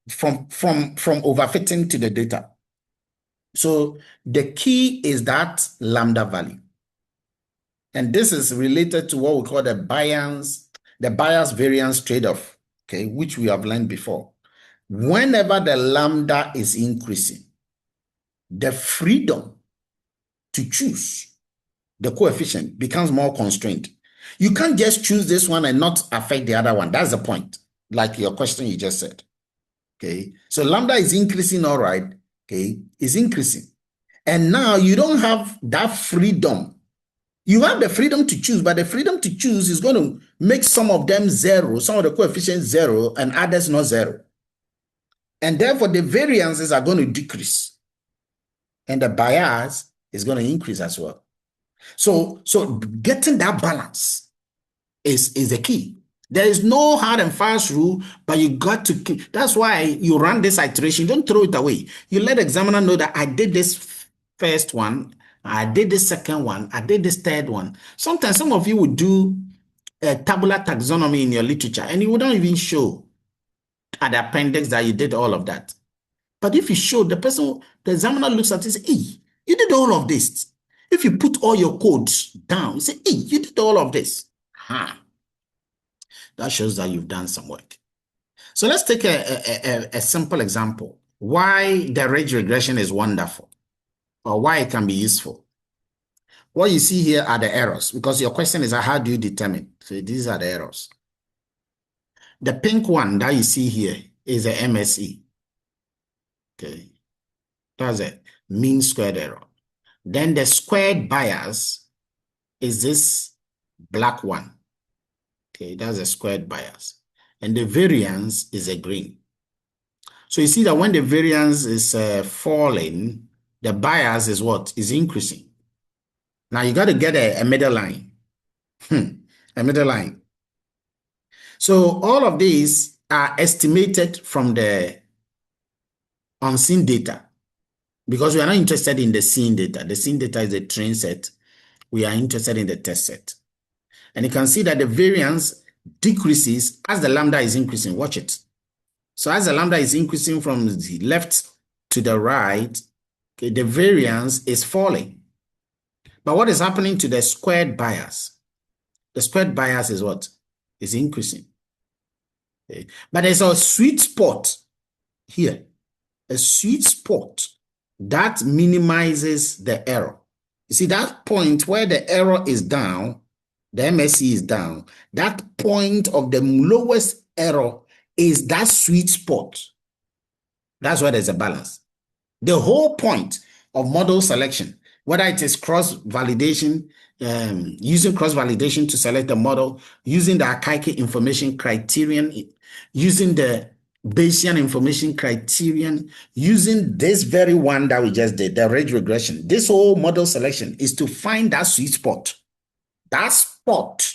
from overfitting to the data. So the key is that lambda value. And this is related to what we call the bias variance trade-off, okay, which we have learned before. Whenever the lambda is increasing, the freedom to choose the coefficient becomes more constrained. You can't just choose this one and not affect the other one. That's the point, like your question you just said. Okay, so lambda is increasing, all right. Okay, is increasing. And now you don't have that freedom. You have the freedom to choose, but the freedom to choose is going to make some of them 0, some of the coefficients 0, and others not 0. And therefore, the variances are going to decrease. And the bias is going to increase as well. So getting that balance is the key. There is no hard and fast rule, but you got to keep. That's why you run this iteration. Don't throw it away. You let the examiner know that I did this first one, I did this second one, I did this third one. Sometimes some of you would do a tabular taxonomy in your literature, and you wouldn't even show at the appendix that you did all of that. But if you show the examiner looks at it and says, hey, you did all of this. If you put all your codes down, you say, hey, you did all of this. That shows that you've done some work. So let's take a simple example. Why the ridge regression is wonderful, or why it can be useful. What you see here are the errors, because your question is, how do you determine? So these are the errors. The pink one that you see here is the MSE. Okay, that's a mean squared error. Then the squared bias is this black one. Okay, that's a squared bias. And the variance is a green. So you see that when the variance is falling, the bias is what? Is increasing. Now you got to get a middle line. A middle line. So all of these are estimated from the unseen data because we are not interested in the seen data. The seen data is the train set. We are interested in the test set. And you can see that the variance decreases as the lambda is increasing. Watch it. So as the lambda is increasing from the left to the right, okay, the variance is falling. But what is happening to the squared bias? The squared bias is what? Is increasing. Okay. But there's a sweet spot here, a sweet spot that minimizes the error. You see that point where the error is down, the MSE is down, that point of the lowest error is that sweet spot. That's where there's a balance. The whole point of model selection, whether it is cross-validation, using cross-validation to select a model, using the archaic information criterion, using the Bayesian information criterion, using this very one that we just did, the ridge regression. This whole model selection is to find that sweet spot. That spot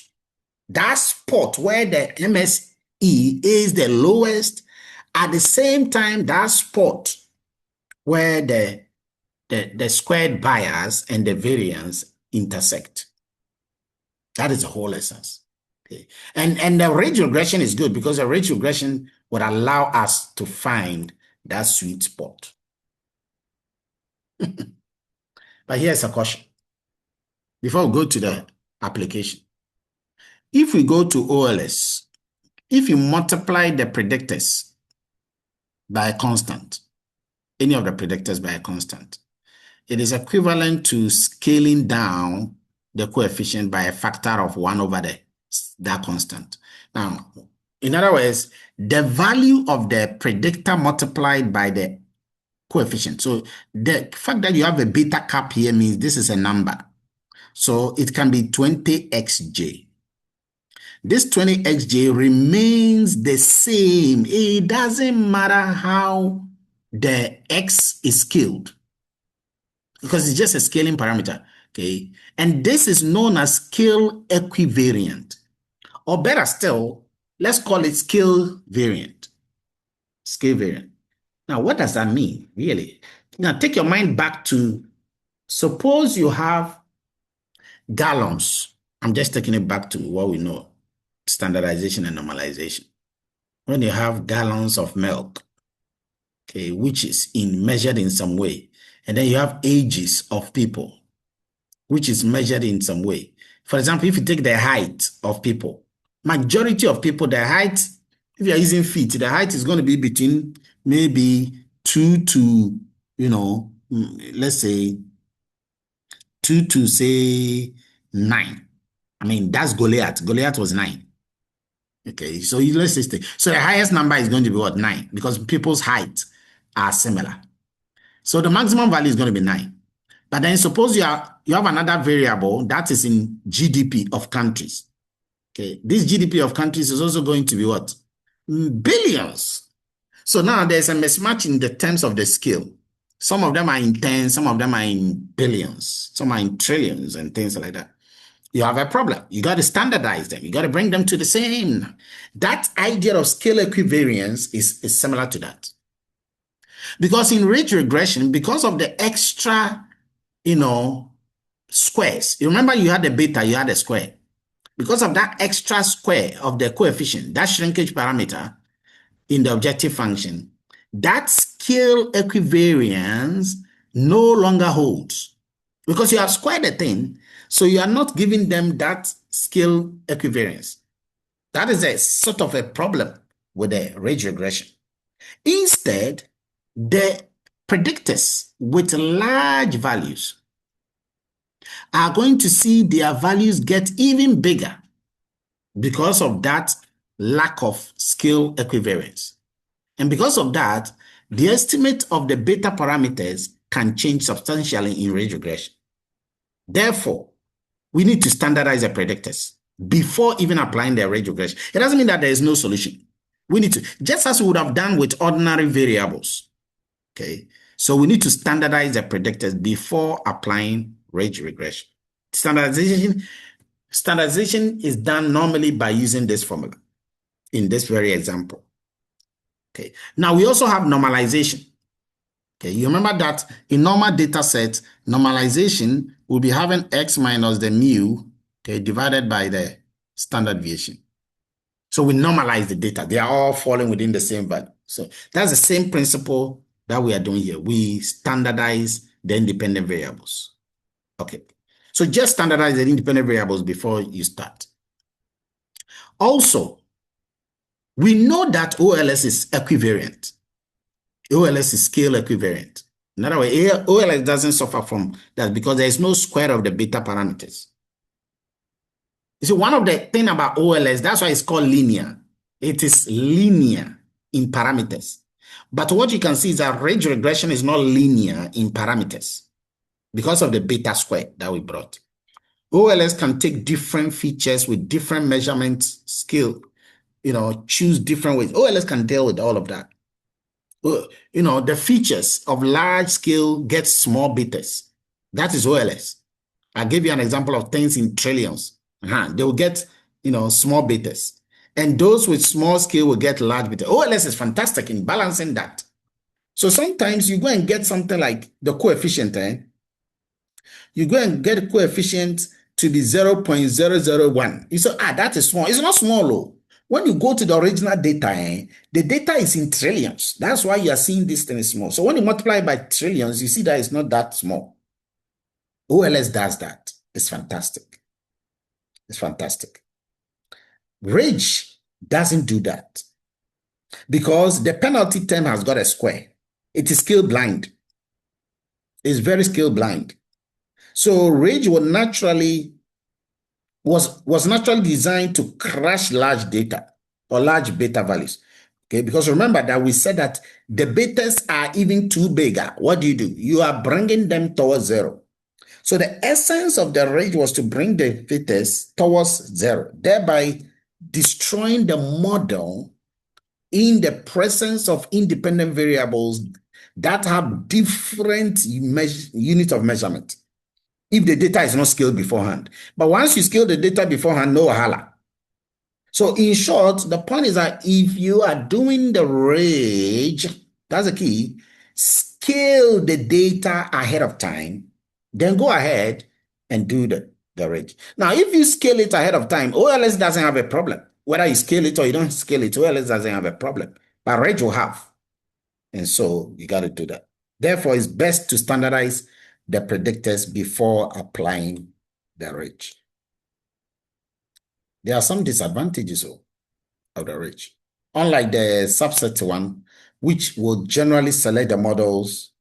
where the MSE is the lowest, at the same time, that spot where the squared bias and the variance intersect. That is the whole essence. Okay. And the ridge regression is good because the ridge regression would allow us to find that sweet spot. But here's a caution. Before we go to the application, if we go to OLS, if you multiply the predictors by a constant, any of the predictors by a constant, it is equivalent to scaling down the coefficient by a factor of 1 over that constant. Now, in other words, the value of the predictor multiplied by the coefficient. So the fact that you have a beta cap here means this is a number. So it can be 20xj. This 20xj remains the same. It doesn't matter how the x is scaled because it's just a scaling parameter, okay? And this is known as scale equivariant. Or better still, let's call it scale variant. Scale variant. Now, what does that mean, really? Now, take your mind back to, suppose you have gallons. I'm just taking it back to what we know, standardization and normalization. When you have gallons of milk, okay, which is measured in some way, and then you have ages of people, which is measured in some way. For example, if you take the height of people, majority of people, the height, if you're using feet, the height is going to be between maybe 2 to, let's say 2 to say 9. I mean, that's Goliath. Goliath was 9. Okay, so let's just say, so the highest number is going to be what? 9, because people's heights are similar. So the maximum value is going to be 9. But then suppose you have another variable that is in GDP of countries. Okay, this GDP of countries is also going to be what? Billions. So now there's a mismatch in the terms of the scale. Some of them are in tens, some of them are in billions, some are in trillions and things like that. You have a problem. You got to standardize them. You got to bring them to the same. That idea of scale equivariance is similar to that. Because in ridge regression, because of the extra, squares, you remember you had the beta, you had the square. Because of that extra square of the coefficient, that shrinkage parameter in the objective function, that scale equivariance no longer holds. Because you have squared the thing, so you are not giving them that scale equivariance. That is a sort of a problem with the ridge regression. Instead, the predictors with large values are going to see their values get even bigger because of that lack of scale equivariance. And because of that, the estimate of the beta parameters can change substantially in ridge regression. Therefore, we need to standardize the predictors before even applying the ridge regression. It doesn't mean that there is no solution. We need to, just as we would have done with ordinary variables. Okay. So we need to standardize the predictors before applying ridge regression. Standardization is done normally by using this formula in this very example. Okay. Now we also have normalization. Okay. You remember that in normal data sets, normalization will be having x minus the mu, okay, divided by the standard deviation. So we normalize the data. They are all falling within the same value. So that's the same principle that we are doing here. We standardize the independent variables. Okay. So just standardize the independent variables before you start. Also, we know that OLS is equivariant. OLS is scale equivariant. In other words, OLS doesn't suffer from that because there is no square of the beta parameters. You see, one of the things about OLS, that's why it's called linear. It is linear in parameters. But what you can see is that ridge regression is not linear in parameters because of the beta square that we brought. OLS can take different features with different measurement scale, choose different ways. OLS can deal with all of that. The features of large scale get small betas. That is OLS. I'll give you an example of things in trillions. They will get, small betas. And those with small scale will get large beta. OLS is fantastic in balancing that. So sometimes you go and get something like the coefficient. You go and get a coefficient to be 0.001. You say, that is small. It's not small, though. When you go to the original data, the data is in trillions. That's why you are seeing this thing is small. So when you multiply by trillions, you see that it's not that small. OLS does that. It's fantastic. It's fantastic. Ridge doesn't do that because the penalty term has got a square. It is scale blind. It's very scale blind. So ridge was naturally designed to crash large data or large beta values. Okay, because remember that we said that the betas are even too bigger. What do? You are bringing them towards zero. So the essence of the ridge was to bring the betas towards zero, thereby destroying the model in the presence of independent variables that have different units of measurement if the data is not scaled beforehand. But once you scale the data beforehand, no wahala. So in short, the point is that if you are doing the ridge, that's the key, scale the data ahead of time, then go ahead and do the ridge. Now, if you scale it ahead of time, OLS doesn't have a problem. Whether you scale it or you don't scale it, OLS doesn't have a problem. But ridge will have. And so you got to do that. Therefore, it's best to standardize the predictors before applying the ridge. There are some disadvantages of the ridge. Unlike the subset one, which will generally select the models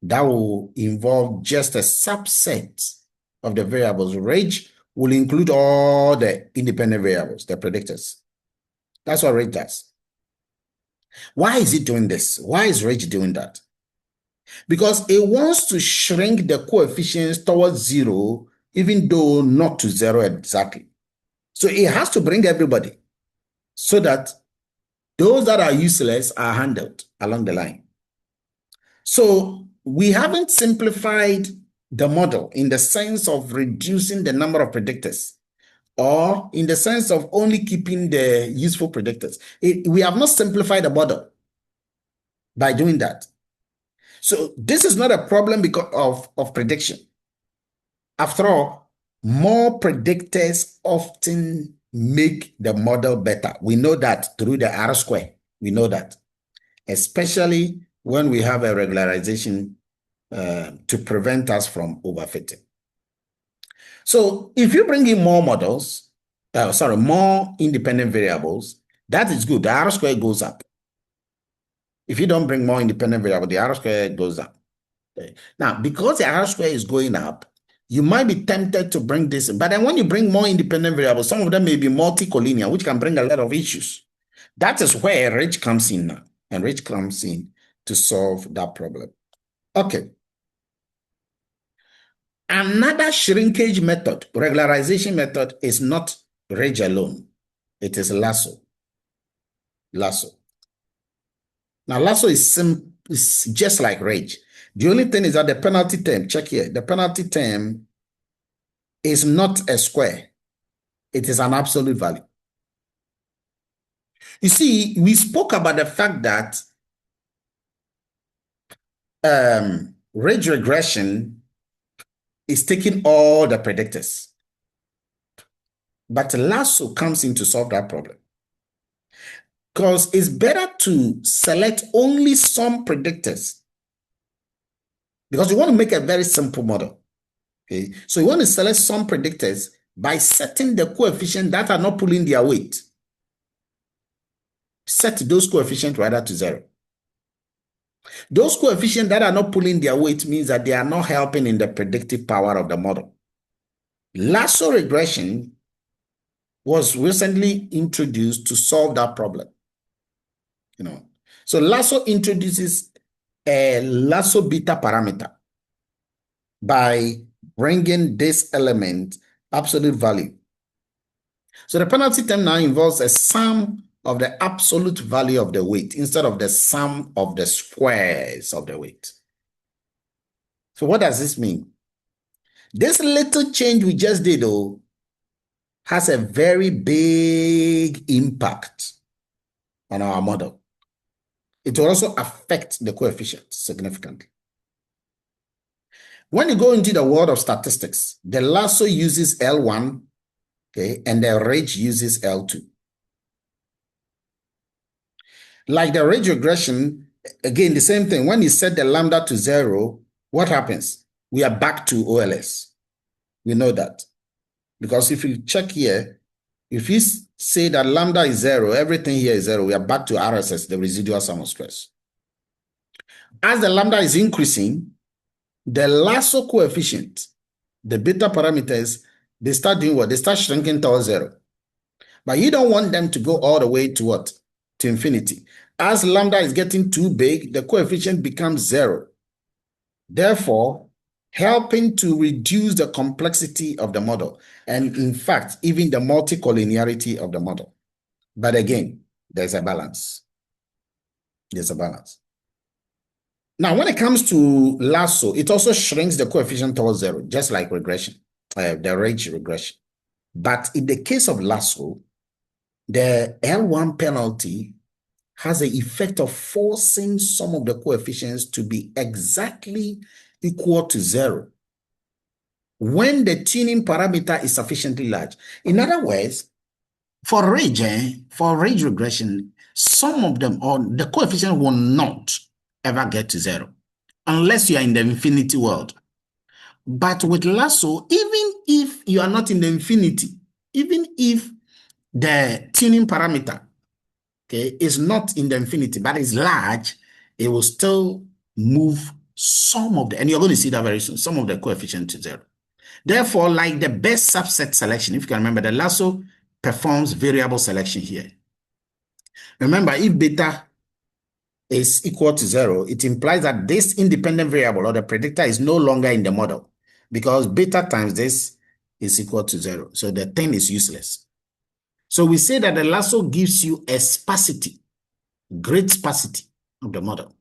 that will involve just a subset of the variables, ridge will include all the independent variables, the predictors. That's what ridge does. Why is it doing this? Why is ridge doing that? Because it wants to shrink the coefficients towards zero, even though not to zero exactly. So it has to bring everybody so that those that are useless are handled along the line. So we haven't simplified the model in the sense of reducing the number of predictors or in the sense of only keeping the useful predictors. We have not simplified the model by doing that. So this is not a problem because of prediction. After all, more predictors often make the model better. We know that through the R square. We know that, especially when we have a regularization to prevent us from overfitting. So if you bring in more models, more independent variables, that is good. The R square goes up. If you don't bring more independent variables, the R square goes up. Okay. Now, because the R square is going up, you might be tempted to bring this in. But then when you bring more independent variables, some of them may be multicollinear, which can bring a lot of issues. That is where ridge comes in now. And ridge comes in to solve that problem. Okay. Another shrinkage method, regularization method, is not ridge alone. It is lasso. Lasso. Now, lasso is just like rage. The only thing is that the penalty term, check here, the penalty term is not a square. It is an absolute value. You see, we spoke about the fact that rage regression is taking all the predictors. But lasso comes in to solve that problem. Because it's better to select only some predictors. Because you want to make a very simple model. Okay? So you want to select some predictors by setting the coefficients that are not pulling their weight. Set those coefficients rather to 0. Those coefficients that are not pulling their weight means that they are not helping in the predictive power of the model. Lasso regression was recently introduced to solve that problem. So lasso introduces a lasso beta parameter by bringing this element absolute value. So the penalty term now involves a sum of the absolute value of the weight instead of the sum of the squares of the weight. So what does this mean? This little change we just did, though, has a very big impact on our model. It will also affect the coefficients significantly. When you go into the world of statistics, the lasso uses L1, okay, and the rage uses L2. Like the rage regression, again, the same thing. When you set the lambda to 0, what happens? We are back to OLS. We know that. Because if you check here, if you say that lambda is 0, everything here is 0, we are back to RSS, the residual sum of stress. As the lambda is increasing, the lasso coefficient, the beta parameters, they start doing what? They start shrinking towards 0. But you don't want them to go all the way to what? To infinity. As lambda is getting too big, the coefficient becomes 0. Therefore, helping to reduce the complexity of the model, and in fact, even the multicollinearity of the model. But again, there's a balance. There's a balance. Now, when it comes to lasso, it also shrinks the coefficient towards 0, just like regression, the rage regression. But in the case of lasso, the L1 penalty has the effect of forcing some of the coefficients to be exactly equal to 0 when the tuning parameter is sufficiently large. In other words, for rage regression, some of them, or the coefficient will not ever get to 0 unless you are in the infinity world. But with lasso, even if you are not in the infinity, even if the tuning parameter, okay, is not in the infinity, but is large, it will still move some of the, and you're going to see that very soon, some of the coefficient to 0. Therefore, like the best subset selection, if you can remember, the lasso performs variable selection here. Remember, if beta is equal to 0, it implies that this independent variable or the predictor is no longer in the model because beta times this is equal to 0. So the thing is useless. So we say that the lasso gives you a sparsity, great sparsity of the model.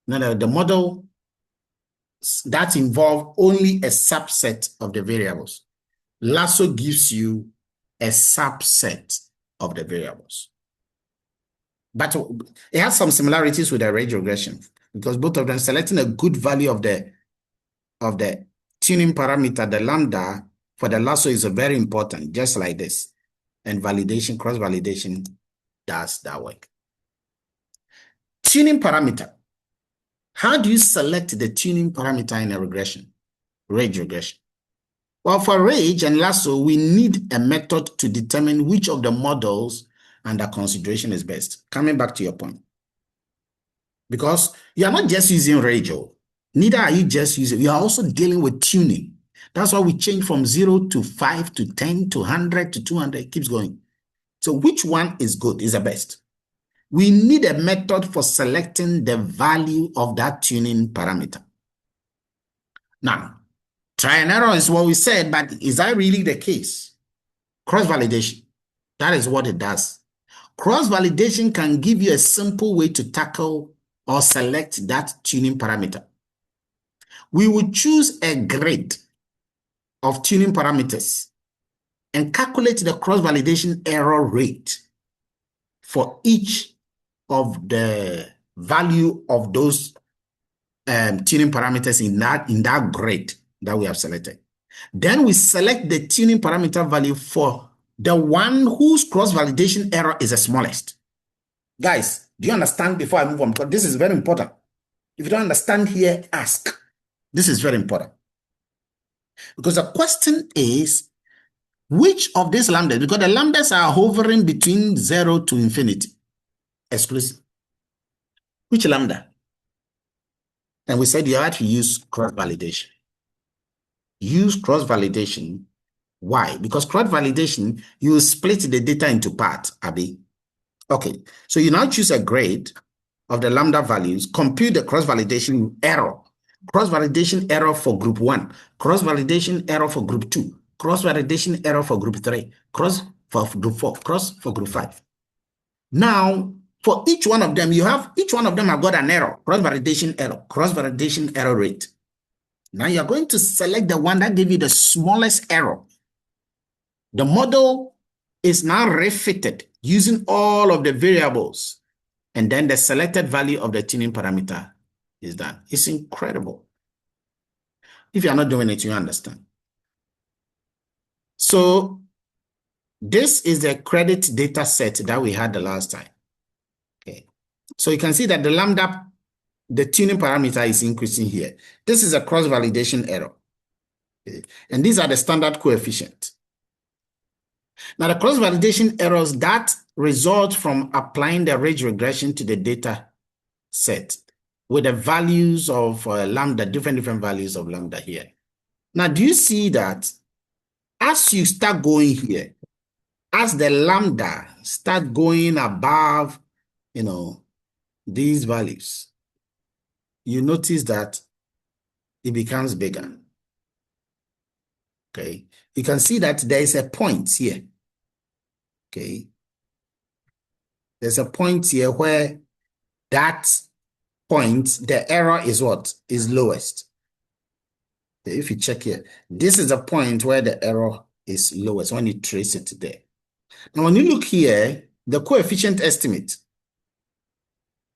Now, the model that involves only a subset of the variables. Lasso gives you a subset of the variables. But it has some similarities with the rage regression because both of them selecting a good value of the tuning parameter, the lambda, for the lasso is very important, just like this. And validation, cross-validation does that work. Tuning parameter. How do you select the tuning parameter in a regression, rage regression? Well, for rage and lasso, we need a method to determine which of the models under consideration is best. Coming back to your point. Because you are not just using rage, neither are you just using, you are also dealing with tuning. That's why we change from 0 to 5 to 10 to 100 to 200, it keeps going. So which one is good, is the best? We need a method for selecting the value of that tuning parameter. Now, try and error is what we said, but is that really the case? Cross-validation, that is what it does. Cross-validation can give you a simple way to tackle or select that tuning parameter. We will choose a grid of tuning parameters and calculate the cross-validation error rate for each of the value of those tuning parameters in that grid that we have selected. Then we select the tuning parameter value for the one whose cross-validation error is the smallest. Guys, do you understand before I move on? Because this is very important. If you don't understand here, ask. This is very important. Because the question is, which of these lambdas, because the lambdas are hovering between 0 to infinity, exclusive. Which lambda? And we said you have to use cross-validation. Use cross-validation. Why? Because cross-validation, you split the data into parts, Abi. Okay, so you now choose a grade of the lambda values, compute the cross-validation error. Cross-validation error for group 1, cross-validation error for group 2, cross-validation error for group 3, cross for group 4, cross for group 5. Now, for each one of them, each one of them have got an error, cross-validation error rate. Now you're going to select the one that gives you the smallest error. The model is now refitted using all of the variables, and then the selected value of the tuning parameter is done. It's incredible. If you are not doing it, you understand. So this is the credit data set that we had the last time. Okay. So you can see that the lambda, the tuning parameter is increasing here. This is a cross-validation error. Okay. And these are the standard coefficients. Now the cross-validation errors that result from applying the ridge regression to the data set with the values of lambda, different values of lambda here. Now, do you see that as you start going here, as the lambda start going above, these values, you notice that it becomes bigger. Okay. You can see that there is a point here. Okay. There's a point here where that point, the error is what? Is lowest. If you check here, this is a point where the error is lowest when you trace it there. Now, when you look here, the coefficient estimate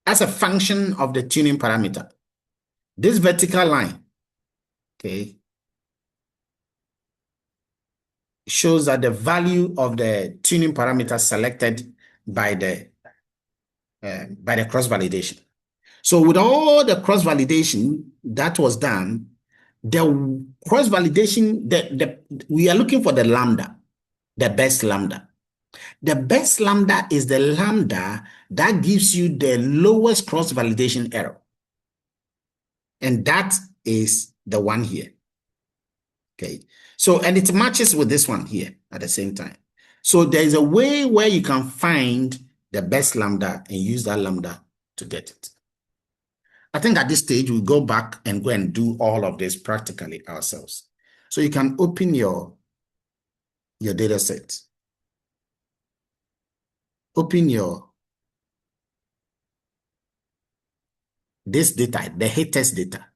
as a function of the tuning parameter, this vertical line, okay, shows that the value of the tuning parameter selected by the cross-validation. So with all the cross-validation that was done, the cross-validation, we are looking for the lambda, the best lambda. The best lambda is the lambda that gives you the lowest cross-validation error. And that is the one here. Okay. So, and it matches with this one here at the same time. So there is a way where you can find the best lambda and use that lambda to get it. I think at this stage, we'll go back and go and do all of this practically ourselves. So you can open your data set. Open this data, the haters data.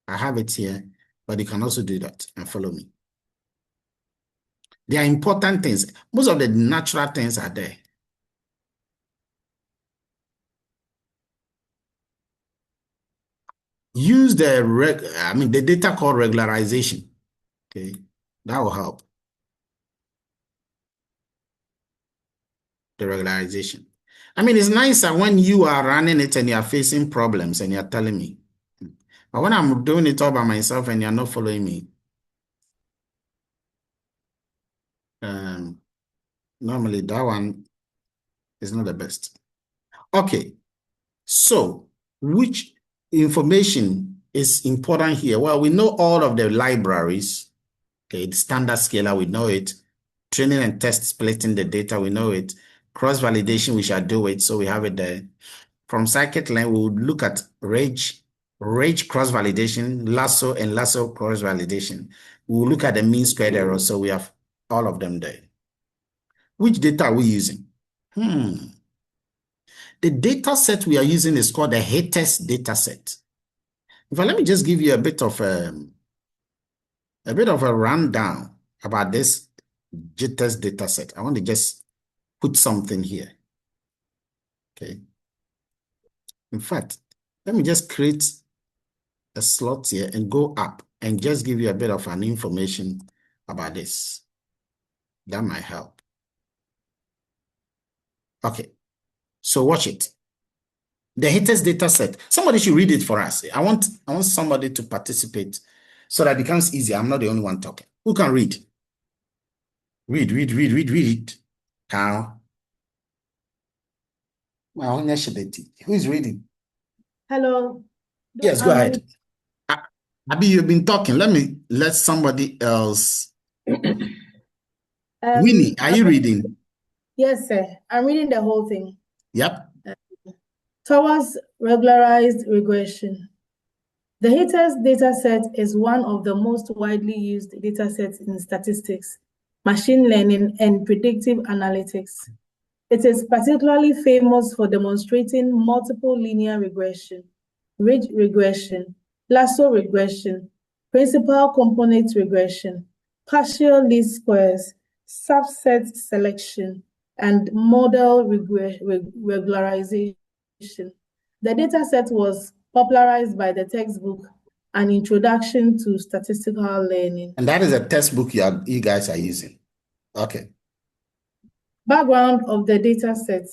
I have it here, but you can also do that and follow me. There are important things. Most of the natural things are there. Use the data called regularization. Okay, that will help. The regularization. It's nicer when you are running it and you are facing problems and you're telling me. But when I'm doing it all by myself and you're not following me, normally that one is not the best. Okay, so which information is important here? Well, we know all of the libraries. Okay, the standard scalar, we know it. Training and test splitting the data, we know it. Cross-validation, we shall do it, so we have it there. From scikit-learn, we would look at Rage cross-validation, Lasso and Lasso cross-validation. We will look at the mean squared error, so we have all of them there. Which data are we using? The data set we are using is called the haters data set. In fact, let me just give you a bit of a rundown about this jitters data set. I want to just put something here. Okay. In fact, let me just create a slot here and go up and just give you a bit of an information about this. That might help. Okay. So watch it. The haters data set. Somebody should read it for us. I want somebody to participate so that it becomes easier. I'm not the only one talking. Who can read? Read. How? Who is reading? Hello. Yes, go ahead. Abi, you've been talking. Let somebody else. Winnie, are you reading? Yes, sir. I'm reading the whole thing. Yep. Towards regularized regression. The haters dataset is one of the most widely used datasets in statistics, machine learning, and predictive analytics. It is particularly famous for demonstrating multiple linear regression, ridge regression, lasso regression, principal component regression, partial least squares, subset selection, and model regularization. The dataset was popularized by the textbook An Introduction to Statistical Learning. And that is a textbook you guys are using. Okay. Background of the dataset.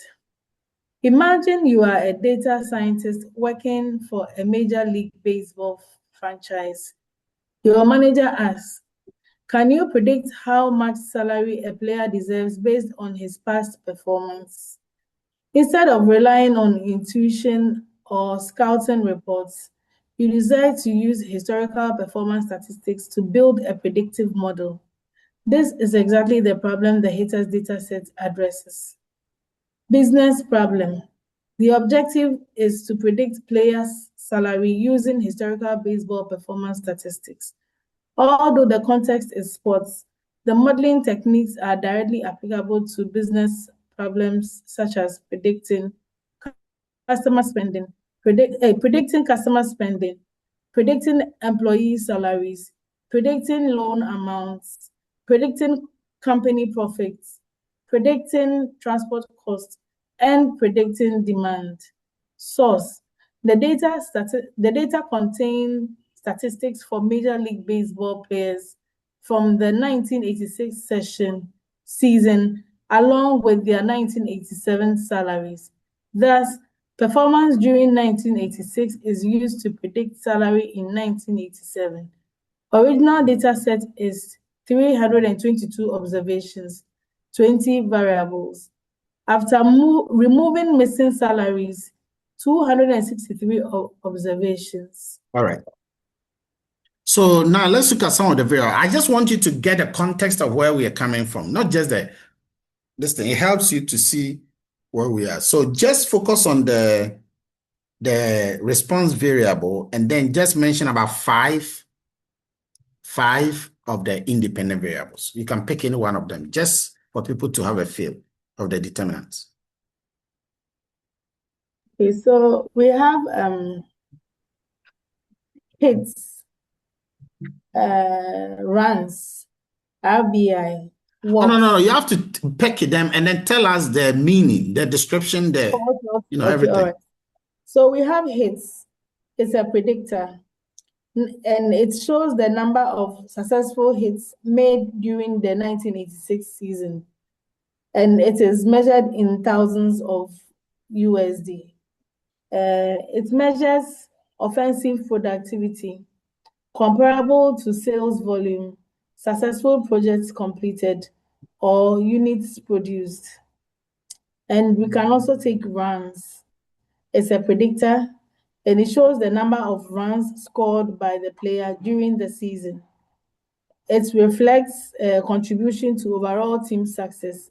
Imagine you are a data scientist working for a Major League Baseball franchise. Your manager asks, can you predict how much salary a player deserves based on his past performance? Instead of relying on intuition or scouting reports, you decide to use historical performance statistics to build a predictive model. This is exactly the problem the haters dataset addresses. Business problem. The objective is to predict players' salary using historical baseball performance statistics. Although the context is sports, the modeling techniques are directly applicable to business problems such as predicting customer spending, predicting customer spending, predicting employee salaries, predicting loan amounts, predicting company profits, predicting transport costs, and predicting demand. Source: the data contain statistics for Major League Baseball players from the 1986 season, along with their 1987 salaries. Thus, performance during 1986 is used to predict salary in 1987. Original dataset is 322 observations, 20 variables. After removing missing salaries, 263 observations. All right. So now let's look at some of the variables. I just want you to get a context of where we are coming from, not just this thing. It helps you to see where we are. So just focus on the response variable and then just mention about five of the independent variables. You can pick any one of them just for people to have a feel of the determinants. Okay, so we have hits, runs, RBI. No. You have to pick them and then tell us the meaning, the description, everything. All right. So we have hits. It's a predictor, and it shows the number of successful hits made during the 1986 season, and it is measured in thousands of USD. It measures offensive productivity, comparable to sales volume, successful projects completed, or units produced. And we can also take runs. It's a predictor, and it shows the number of runs scored by the player during the season. It reflects contribution to overall team success,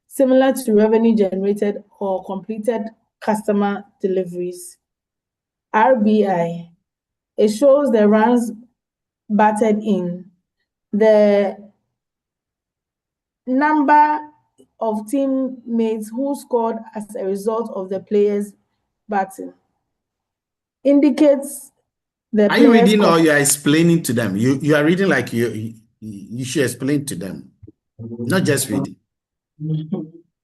similar to revenue generated or completed customer deliveries. RBI, it shows the runs batted in, the number of teammates who scored as a result of the player's batting. Indicates the Are you player's reading or you are explaining to them? You are reading like you should explain to them, not just reading.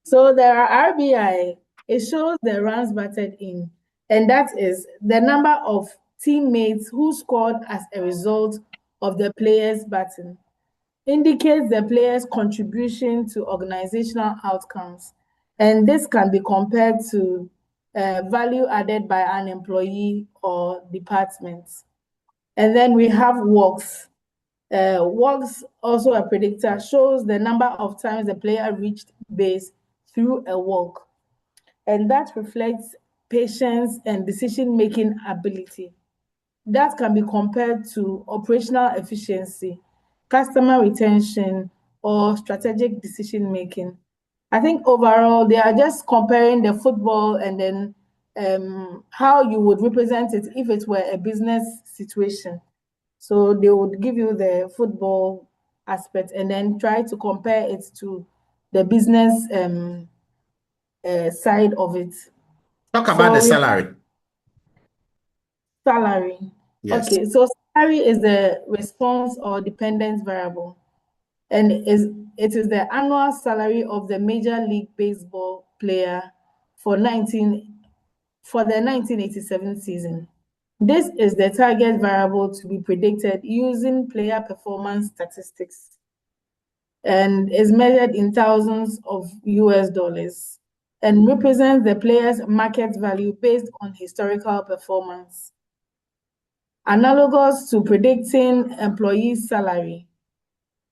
So the RBI, it shows the runs batted in, and that is the number of teammates who scored as a result of the player's batting. Indicates the player's contribution to organizational outcomes, and this can be compared to value added by an employee or department. And then we have walks. Walks, also a predictor, shows the number of times the player reached base through a walk, and that reflects patience and decision-making ability. That can be compared to operational efficiency, customer retention, or strategic decision-making. I think overall, they are just comparing the football and then how you would represent it if it were a business situation. So they would give you the football aspect and then try to compare it to the business side of it. Talk about So the we have salary. salary. Yes. Okay, so salary is the response or dependent variable, and it is the annual salary of the Major League Baseball player for the 1987 season. This is the target variable to be predicted using player performance statistics and is measured in thousands of US dollars and represents the player's market value based on historical performance. Analogous to predicting employee salary,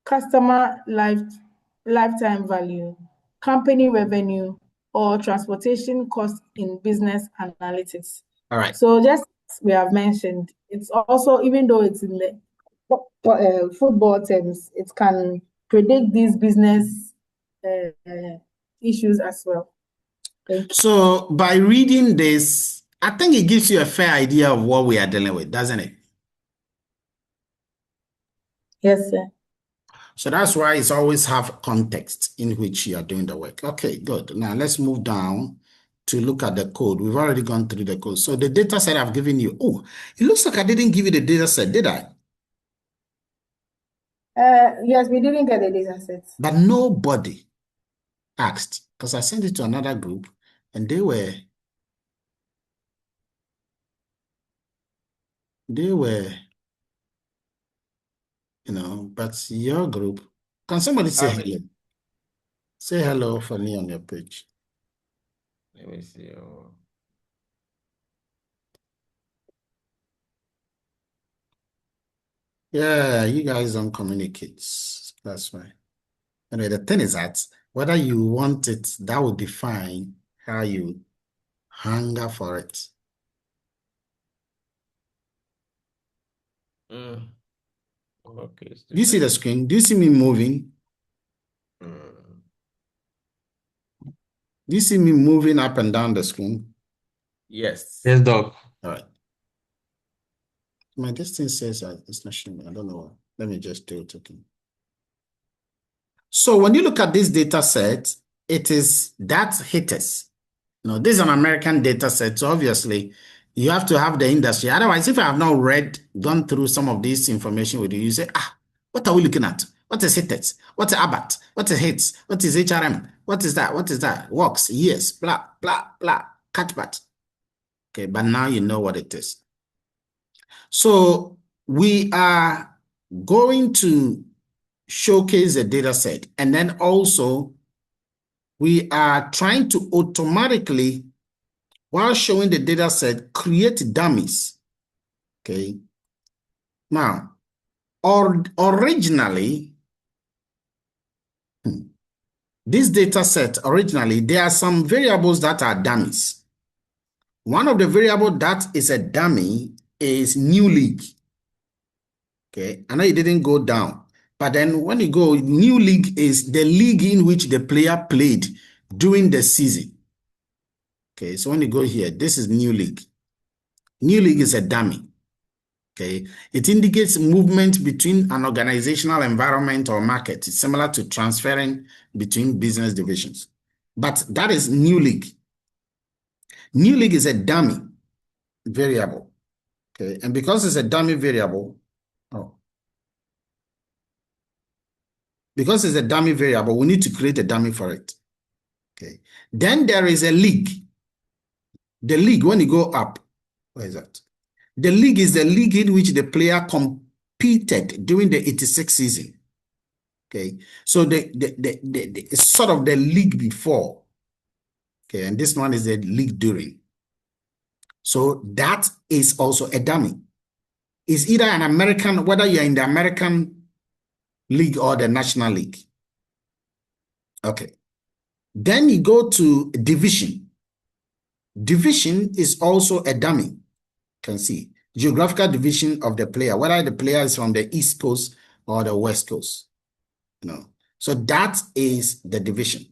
customer lifetime value, company revenue, or transportation cost in business analytics. All right. So just as we have mentioned, it's also, even though it's in the football terms, it can predict these business issues as well. Thank you. So by reading this, I think it gives you a fair idea of what we are dealing with, doesn't it? Yes, sir. So that's why it's always have context in which you are doing the work. Okay, good. Now let's move down to look at the code. We've already gone through the code. So the data set I've given you. Oh, it looks like I didn't give you the data set, did I? Yes, we didn't get the data set. But nobody asked because I sent it to another group and they were, but your group, can somebody say hello? Say hello for me on your page. Let me see. Yeah, you guys don't communicate. That's why. Anyway, the thing is that whether you want it, that will define how you hunger for it. Okay. Do you see the screen? Do you see me moving? Do you see me moving up and down the screen? Yes. Yes, Doc. All right. My distance says it's not showing. I don't know. Let me just do it again. So when you look at this data set, it is that hitters. This is an American data set, so obviously you have to have the industry. Otherwise, if I have not gone through some of this information with you, you say, what are we looking at? What is hitters? What is ABAT? What is hits? What is HRM? What is that? What is that? Works, years, blah, blah, blah, catchbat. Okay, but now you know what it is. So we are going to showcase a data set, and then also we are trying to automatically, while showing the data set, create dummies. Okay. Now, originally, this data set, there are some variables that are dummies. One of the variables that is a dummy is new league. Okay. I know it didn't go down, but then when you go, new league is the league in which the player played during the season. Okay. So when you go here, this is new league. New league is a dummy. Okay, it indicates movement between an organizational environment or market. It's similar to transferring between business divisions. But that is new league. New league is a dummy variable. Okay, and because it's a dummy variable, because it's a dummy variable, we need to create a dummy for it. Okay, then there is a league. The league, when you go up, where is that? The league is the league in which the player competed during the 86 season. Okay, so it's sort of the league before. Okay, and this one is the league during. So that is also a dummy. It's either an American, whether you're in the American league or the National League. Okay. Then you go to division. Division is also a dummy. You can see geographical division of the player, whether the player is from the East Coast or the West Coast. So that is the division.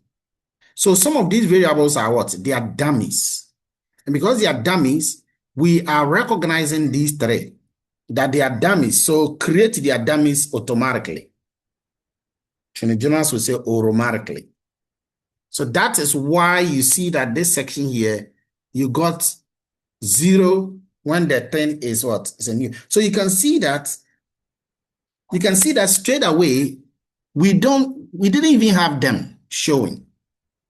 So some of these variables are what? They are dummies. And because they are dummies, we are recognizing these three, that they are dummies. So create their dummies automatically. Trinitarians will say automatically. So that is why you see that this section here, you got 0 when the 10 is what? It's a new. So you can see that straight away, we didn't even have them showing.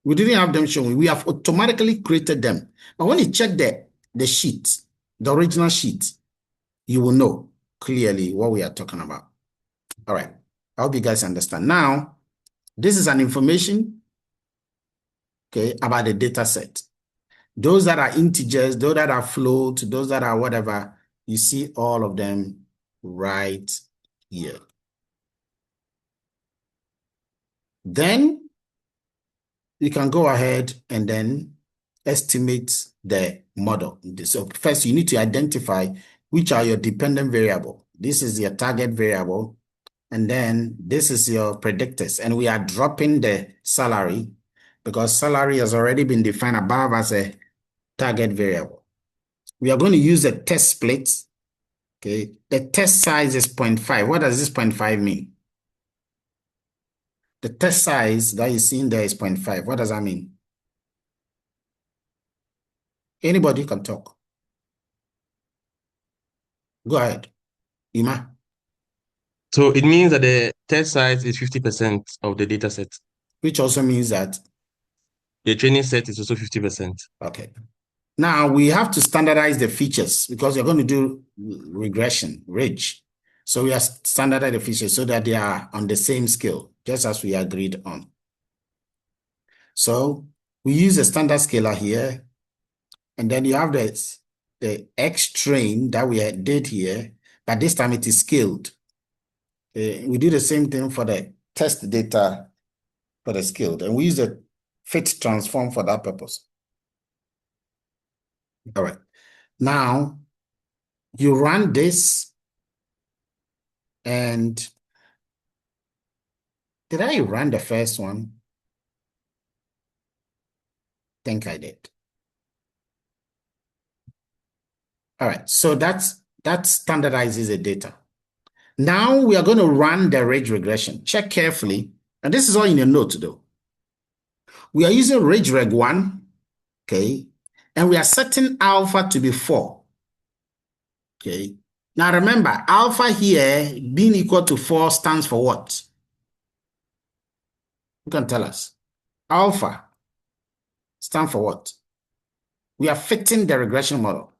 We didn't have them showing. We have automatically created them. But when you check the sheet, the original sheet, you will know clearly what we are talking about. All right. I hope you guys understand. Now, this is an information, okay, about the data set. Those that are integers, those that are float, those that are whatever, you see all of them right here. Then you can go ahead and then estimate the model. So first, you need to identify which are your dependent variable. This is your target variable, and then this is your predictors. And we are dropping the salary because salary has already been defined above as a target variable. We are going to use a test split. Okay, the test size is 0.5. What does this 0.5 mean? The test size that you see in there is 0.5. What does that mean? Anybody can talk. Go ahead. Ima. So it means that the test size is 50% of the data set. Which also means that the training set is also 50%. Okay. Now we have to standardize the features because you're going to do regression, ridge. So we are standardizing the features so that they are on the same scale, just as we agreed on. So we use a standard scalar here, and then you have the X train that we did here, but this time it is scaled. We do the same thing for the test data for the scaled, and we use a fit transform for that purpose. All right. Now, you run this, and did I run the first one? I think I did. All right. So that standardizes the data. Now we are going to run the ridge regression. Check carefully. And this is all in your note, though. We are using ridge reg 1, okay? And we are setting alpha to be 4, okay? Now remember, alpha here being equal to 4 stands for what? You can tell us. Alpha stands for what? We are fitting the regression model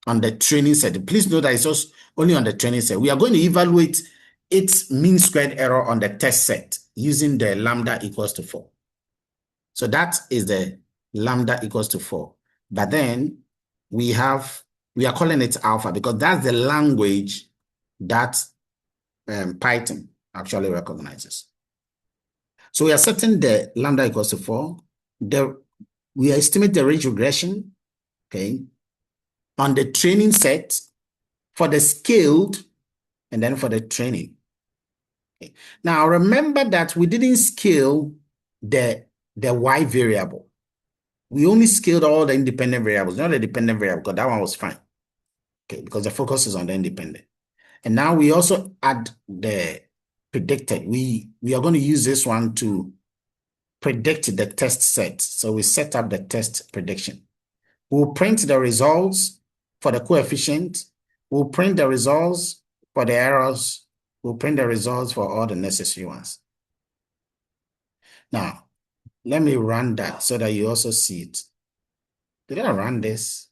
on the training set. Please note that it's also only on the training set. We are going to evaluate its mean squared error on the test set using the lambda equals to 4. So that is the lambda equals to 4. But then we are calling it alpha because that's the language that Python actually recognizes. So we are setting the lambda equals to 4. We estimate the ridge regression, okay, on the training set for the scaled and then for the training. Okay. Now remember that we didn't scale the y variable. We only scaled all the independent variables, not the dependent variable, because that one was fine. Okay, because the focus is on the independent. And now we also add the predicted. We are going to use this one to predict the test set. So we set up the test prediction. We'll print the results for the coefficient. We'll print the results for the errors. We'll print the results for all the necessary ones. Now, let me run that so that you also see it. Did I run this?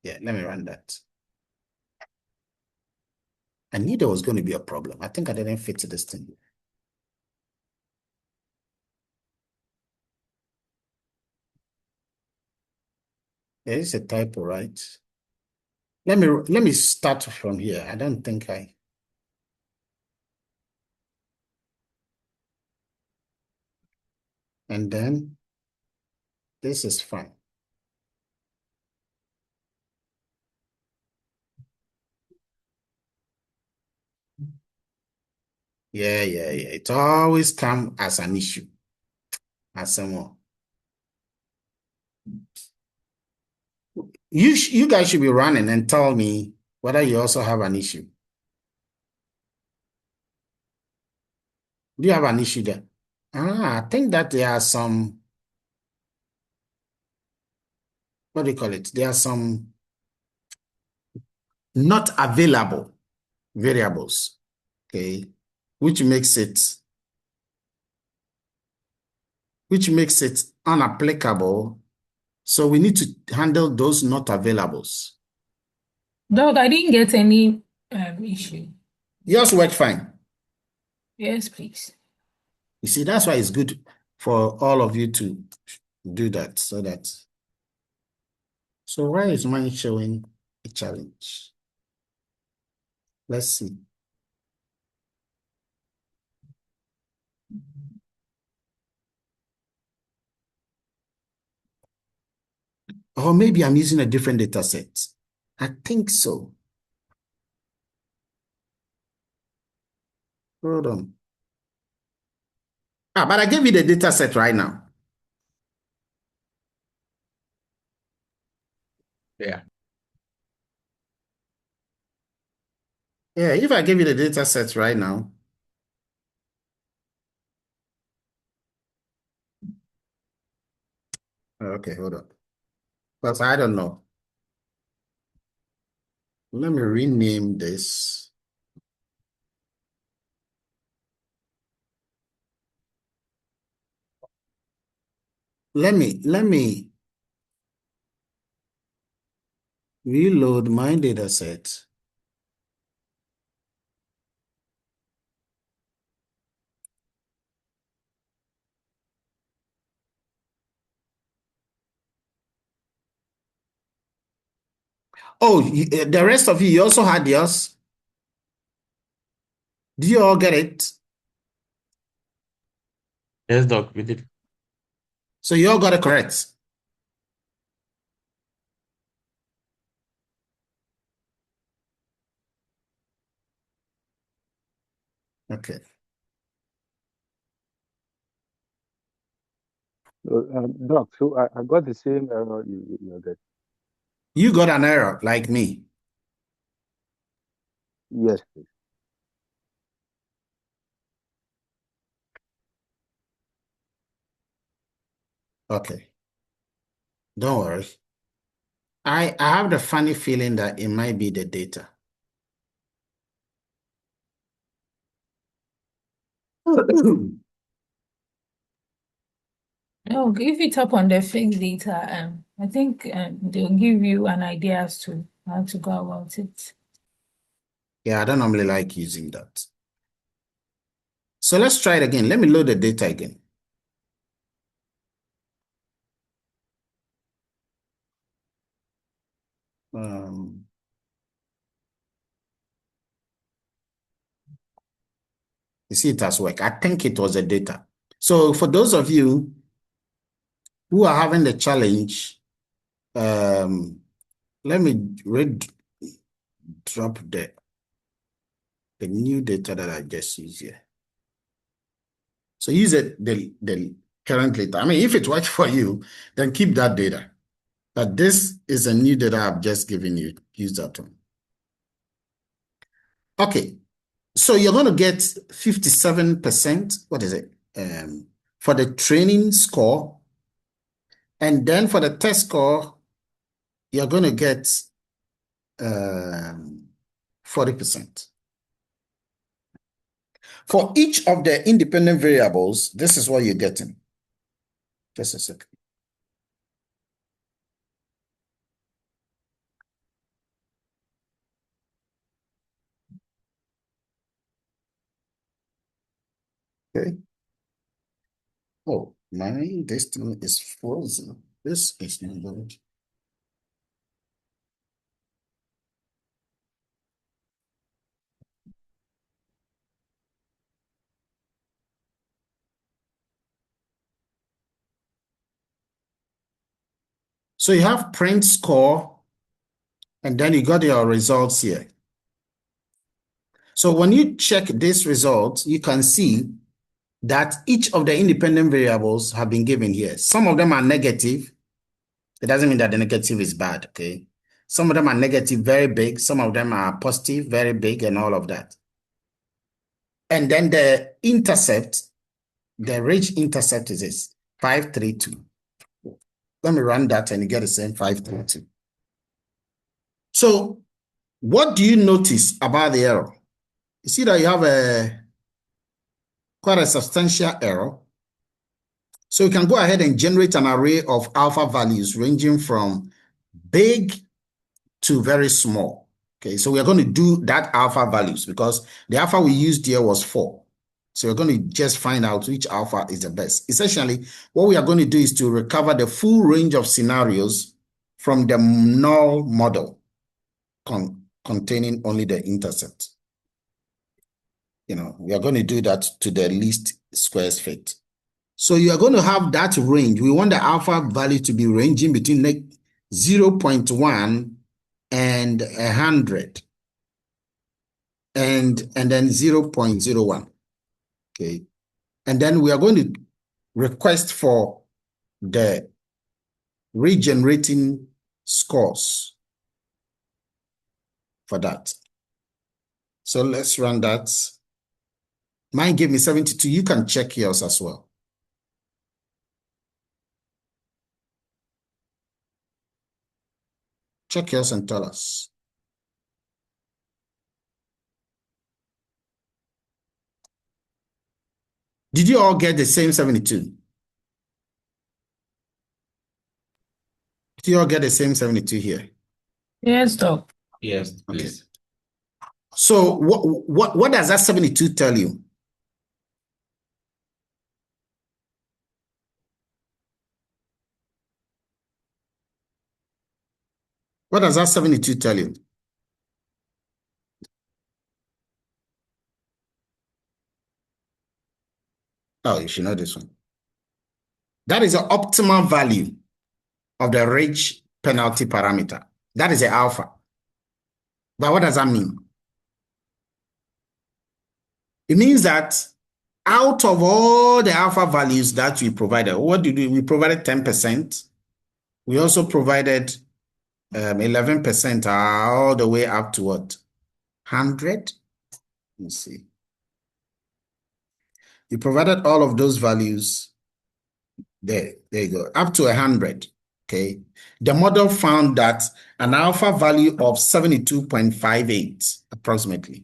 Yeah, let me run that. I knew there was going to be a problem. I think I didn't fit this thing. There is a typo, right? Let me start from here. I don't think I. And then this is fine. Yeah. It always comes as an issue. As someone. You guys should be running and tell me whether you also have an issue. Do you have an issue there? I think that there are some, what do you call it? There are some not available variables, okay, which makes it unapplicable. So we need to handle those not availables. Doc, I didn't get any issue. Yours worked fine. Yes, please. You see, that's why it's good for all of you to do that so that. So why is mine showing a challenge? Let's see. Or maybe I'm using a different data set. I think so. Hold on. But I gave you the data set right now. Yeah. Yeah, if I give you the data set right now. Okay, hold on. Because I don't know. Let me rename this. Let me reload my data set. Oh, the rest of you also had yours. Do you all get it? Yes, Doc, we did. So you all got it correct. Okay. Doc, so I got the same error you got. You got an error like me. Yes, please. Okay. Don't worry. I have the funny feeling that it might be the data. No, if you tap on the fixed data, I think they'll give you an idea as to how to go about it. Yeah, I don't normally like using that. So let's try it again. Let me load the data again. You see, it has worked. I think it was the data. So for those of you who are having the challenge, let me drop the new data that I just used here. So use the current data. I mean, if it works for you, then keep that data. But this is a new data I've just given you. Use that one. Okay. So you're going to get 57%. What is it? For the training score. And then for the test score, you're going to get 40%. For each of the independent variables, this is what you're getting. Just a second. Okay. Oh, this thing is frozen. This is not good. So you have print score, and then you got your results here. So when you check this result, you can see that each of the independent variables have been given here. Some of them are negative. It doesn't mean that the negative is bad, okay? Some of them are negative, very big. Some of them are positive, very big, and all of that. And then the intercept, the range intercept is this, 532. Let me run that and you get the same 532. So what do you notice about the error? You see that you have quite a substantial error. So you can go ahead and generate an array of alpha values ranging from big to very small. Okay, so we're going to do that alpha values because the alpha we used here was 4. So we're going to just find out which alpha is the best. Essentially, what we are going to do is to recover the full range of scenarios from the null model containing only the intercept. We are going to do that to the least squares fit. So you are going to have that range. We want the alpha value to be ranging between 0.1 and 100. And then 0.01. Okay. And then we are going to request for the regenerating scores for that. So let's run that. Mine gave me 72. You can check yours as well. Check yours and tell us. Did you all get the same 72? Did you all get the same 72 here? Yes, Doc. Yes, please. Okay. So what does that 72 tell you? What does that 72 tell you? Oh, you should know this one. That is the optimal value of the range penalty parameter. That is the alpha. But what does that mean? It means that out of all the alpha values that we provided, what did we provided 10%. We also provided 11% all the way up to what? 100? Let's see. You provided all of those values. There you go. Up to 100. Okay. The model found that an alpha value of 72.58 approximately,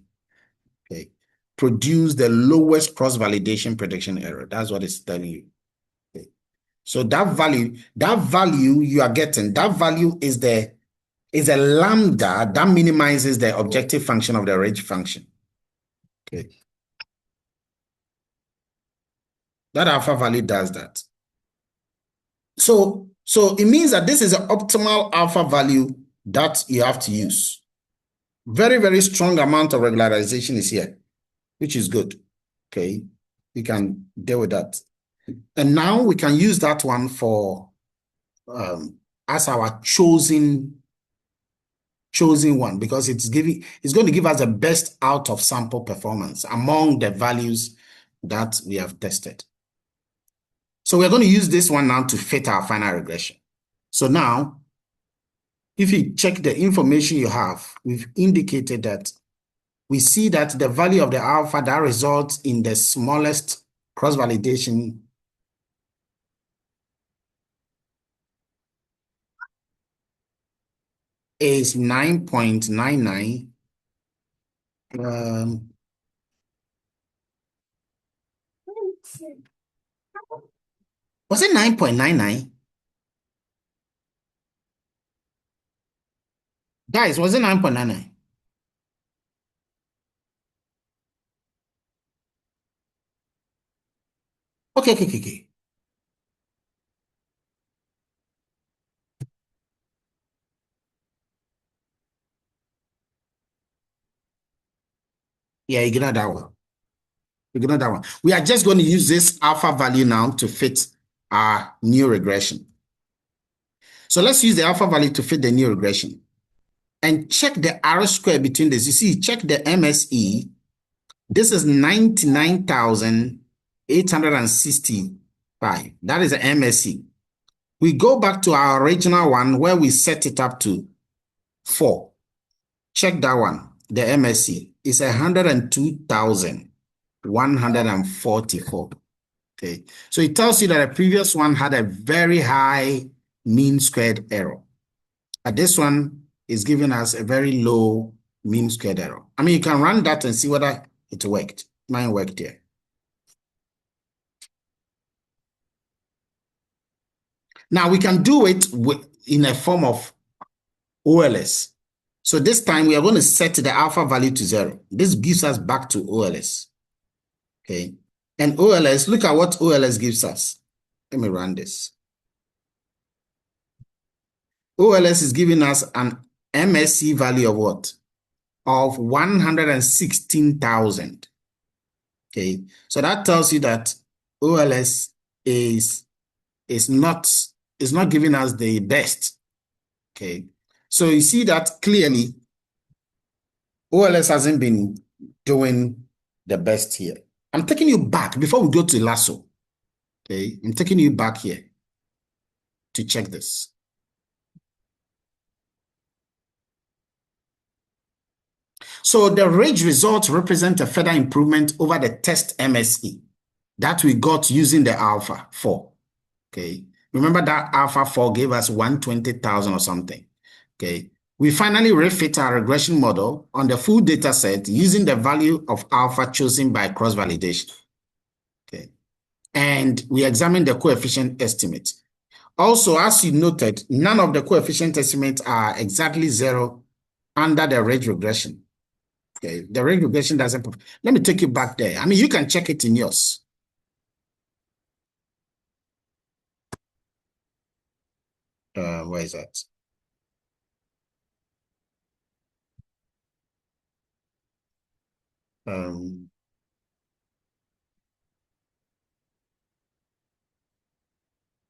okay, produced the lowest cross-validation prediction error. That's what it's telling you. Okay. So that value you are getting, that value is a lambda that minimizes the objective function of the range function. Okay. That alpha value does that. So it means that this is the optimal alpha value that you have to use. Very, very strong amount of regularization is here, which is good. Okay, we can deal with that. And now we can use that one for as our chosen one because it's going to give us the best out of sample performance among the values that we have tested. So we're going to use this one now to fit our final regression. So now if you check the information you have, we've indicated that we see that the value of the alpha that results in the smallest cross-validation is 9.99. Was it 9.99? Guys, was it 9.99? Okay. Yeah, ignore that one. Ignore that one. We are just going to use this alpha value now to fit our new regression. So let's use the alpha value to fit the new regression. And check the R square between this. You see, check the MSE. This is 99,865. That is the MSE. We go back to our original one where we set it up to 4. Check that one. The MSE is 102,144. Okay. So it tells you that the previous one had a very high mean squared error. But this one is giving us a very low mean squared error. I mean, you can run that and see whether it worked. Mine worked here. Now we can do it in a form of OLS. So this time we are going to set the alpha value to 0. This gives us back to OLS. Okay. And OLS, look at what OLS gives us. Let me run this. OLS is giving us an MSE value of what? Of 116,000. Okay. So that tells you that OLS is not giving us the best. Okay. So you see that clearly OLS hasn't been doing the best here. I'm taking you back before we go to Lasso. Okay. I'm taking you back here to check this. So the range results represent a further improvement over the test MSE that we got using the alpha 4. Okay. Remember that alpha 4 gave us 120,000 or something. Okay. We finally refit our regression model on the full data set using the value of alpha chosen by cross-validation. Okay. And we examine the coefficient estimate. Also, as you noted, none of the coefficient estimates are exactly 0 under the range regression. Okay. The range regression doesn't. Let me take you back there. I mean, you can check it in yours. Where is that?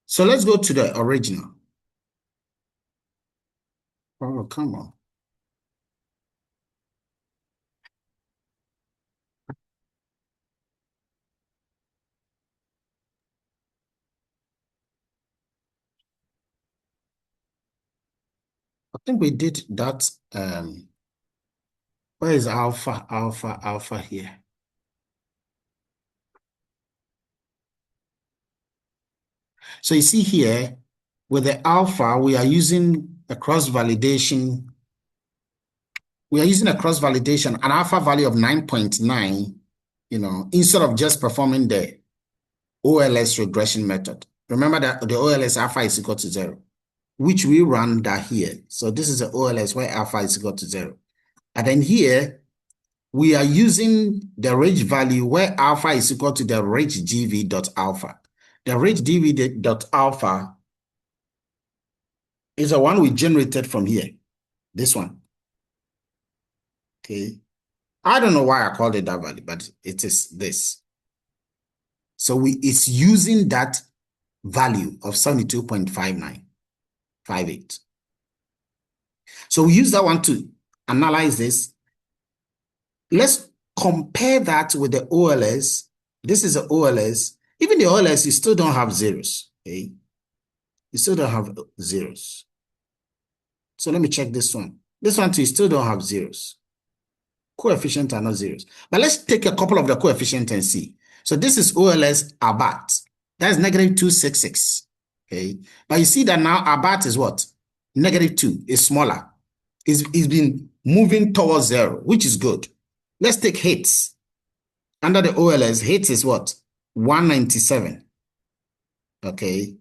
So let's go to the original. Oh, come on. I think we did that. Where is alpha here? So you see here, with the alpha, we are using a cross-validation. We are using a cross-validation, an alpha value of 9.9, instead of just performing the OLS regression method. Remember that the OLS alpha is equal to 0, which we run that here. So this is the OLS where alpha is equal to 0. And then here, we are using the range value where alpha is equal to the range GV dot alpha. The range GV dot alpha is the one we generated from here. This one. Okay. I don't know why I called it that value, but it is this. So it's using that value of 72.5958. So we use that one to analyze this. Let's compare that with the OLS. This is the OLS. Even the OLS, you still don't have zeros. Okay? You still don't have zeros. So let me check this one. This one too, you still don't have zeros. Coefficients are not zeros. But let's take a couple of the coefficients and see. So this is OLS ABAT. That's negative 266. Okay. But you see that now ABAT is what? Negative 2. It's smaller. It's been moving towards 0, which is good. Let's take hits. Under the OLS, hits is what? 197. Okay.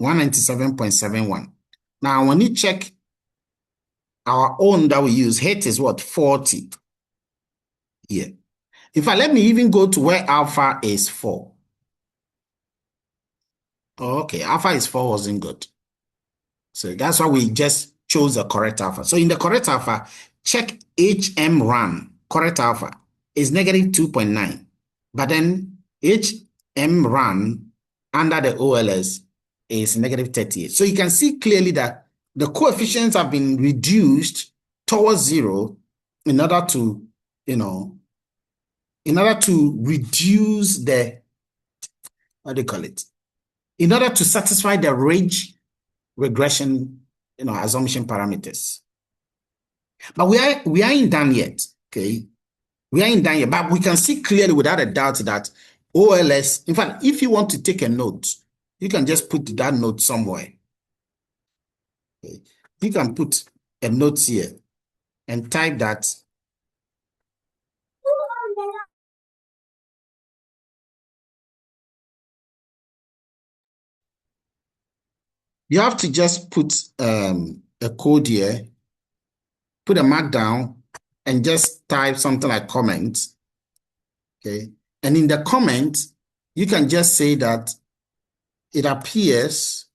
197.71. Now, when you check our own that we use, hit is what? 40. Here. In fact, let me even go to where alpha is 4. Okay, alpha is 4 wasn't good. So that's why we just chose the correct alpha. So in the correct alpha, check HM run. Correct alpha is negative 2.9. But then HM run under the OLS is negative 38. So you can see clearly that the coefficients have been reduced towards 0 in order to, in order to reduce the, what do you call it? In order to satisfy the range regression, assumption parameters. But we aren't done yet, okay? We aren't done yet, but we can see clearly without a doubt that OLS, in fact, if you want to take a note, you can just put that note somewhere. Okay? You can put a note here and type that you have to just put a code here, put a mark down, and just type something like comment. Okay. And in the comment, you can just say that it appears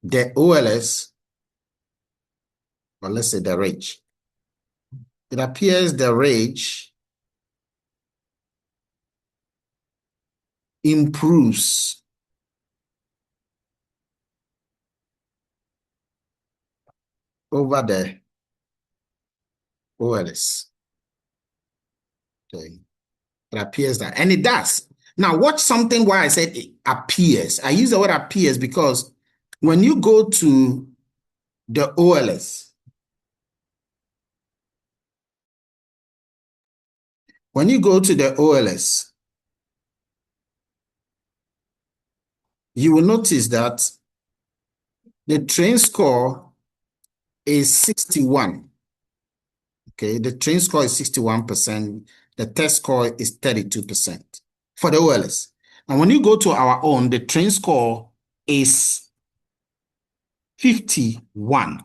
the OLS, or let's say the range. It appears the range improves over the OLS. Okay. It appears that, and it does. Now, watch something why I said it appears. I use the word appears because when you go to the OLS, when you go to the OLS, you will notice that the train score is 61. Okay, the train score is 61%. The test score is 32% for the OLS. And when you go to our own, the train score is 51.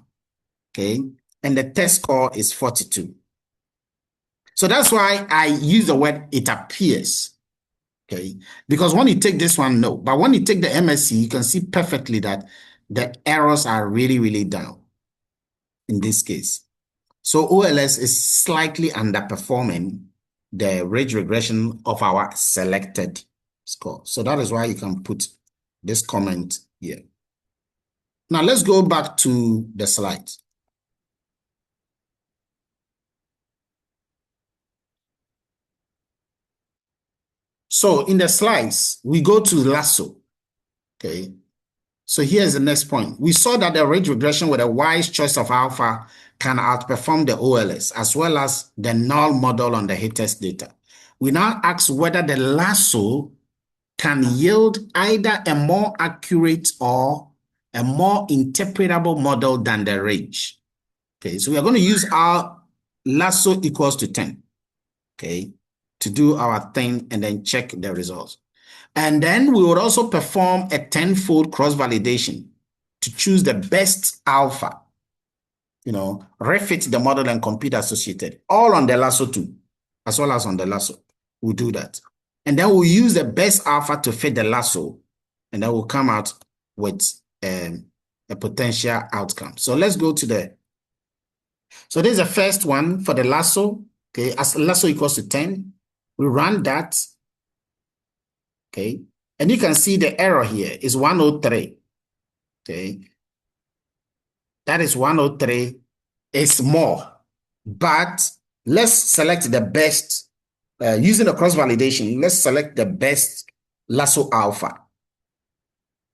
Okay, and the test score is 42. So that's why I use the word it appears. Okay, because when you take this one, no. But when you take the MSc, you can see perfectly that the errors are really, really down in this case. So OLS is slightly underperforming the range regression of our selected score. So that is why you can put this comment here. Now let's go back to the slide. So in the slides, we go to lasso. Okay. So here's the next point. We saw that the range regression with a wise choice of alpha can outperform the OLS as well as the null model on the hittest data. We now ask whether the lasso can yield either a more accurate or a more interpretable model than the range. Okay, so we are going to use our lasso equals to 10, okay, to do our thing and then check the results. And then we would also perform a 10-fold cross-validation to choose the best alpha, refit the model and compute associated, all on the lasso too, as well as on the lasso. We'll do that. And then we'll use the best alpha to fit the lasso, and then we'll come out with a potential outcome. So let's go to so this is the first one for the lasso, okay, as lasso equals to 10. We run that, okay, and you can see the error here is 103, okay. That is 103. It's more, but let's select the best, using the cross-validation, let's select the best lasso alpha,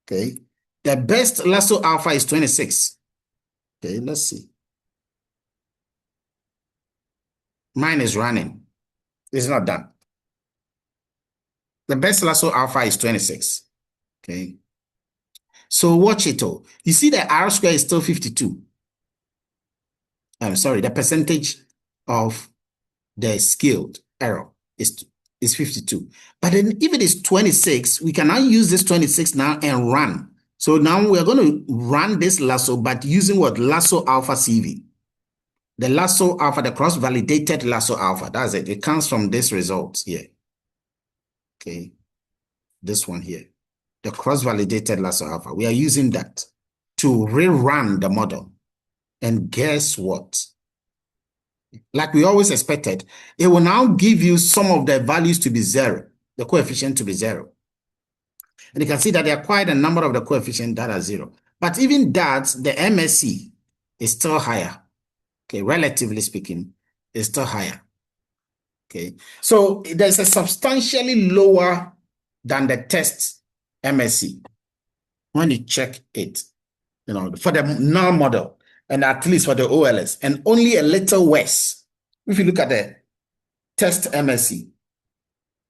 okay. The best lasso alpha is 26. Okay, let's see. Mine is running. It's not done. The best lasso alpha is 26. Okay. So watch it all. You see the R square is still 52. I'm sorry, the percentage of the scaled error is 52. But then if it is 26, we can now use this 26 now and run. So now we're going to run this lasso, but using what? Lasso alpha CV. The lasso alpha, the cross-validated lasso alpha. That's it. It comes from this result here. Okay. This one here. The cross-validated lasso alpha. We are using that to rerun the model. And guess what? Like we always expected, it will now give you some of the values to be zero, the coefficient to be zero. And you can see that there are quite a number of the coefficients that are zero. But even that, the MSE is still higher. Okay, relatively speaking, it's still higher. Okay, so there's a substantially lower than the test MSE when you check it, for the null model and at least for the OLS, and only a little worse if you look at the test MSE.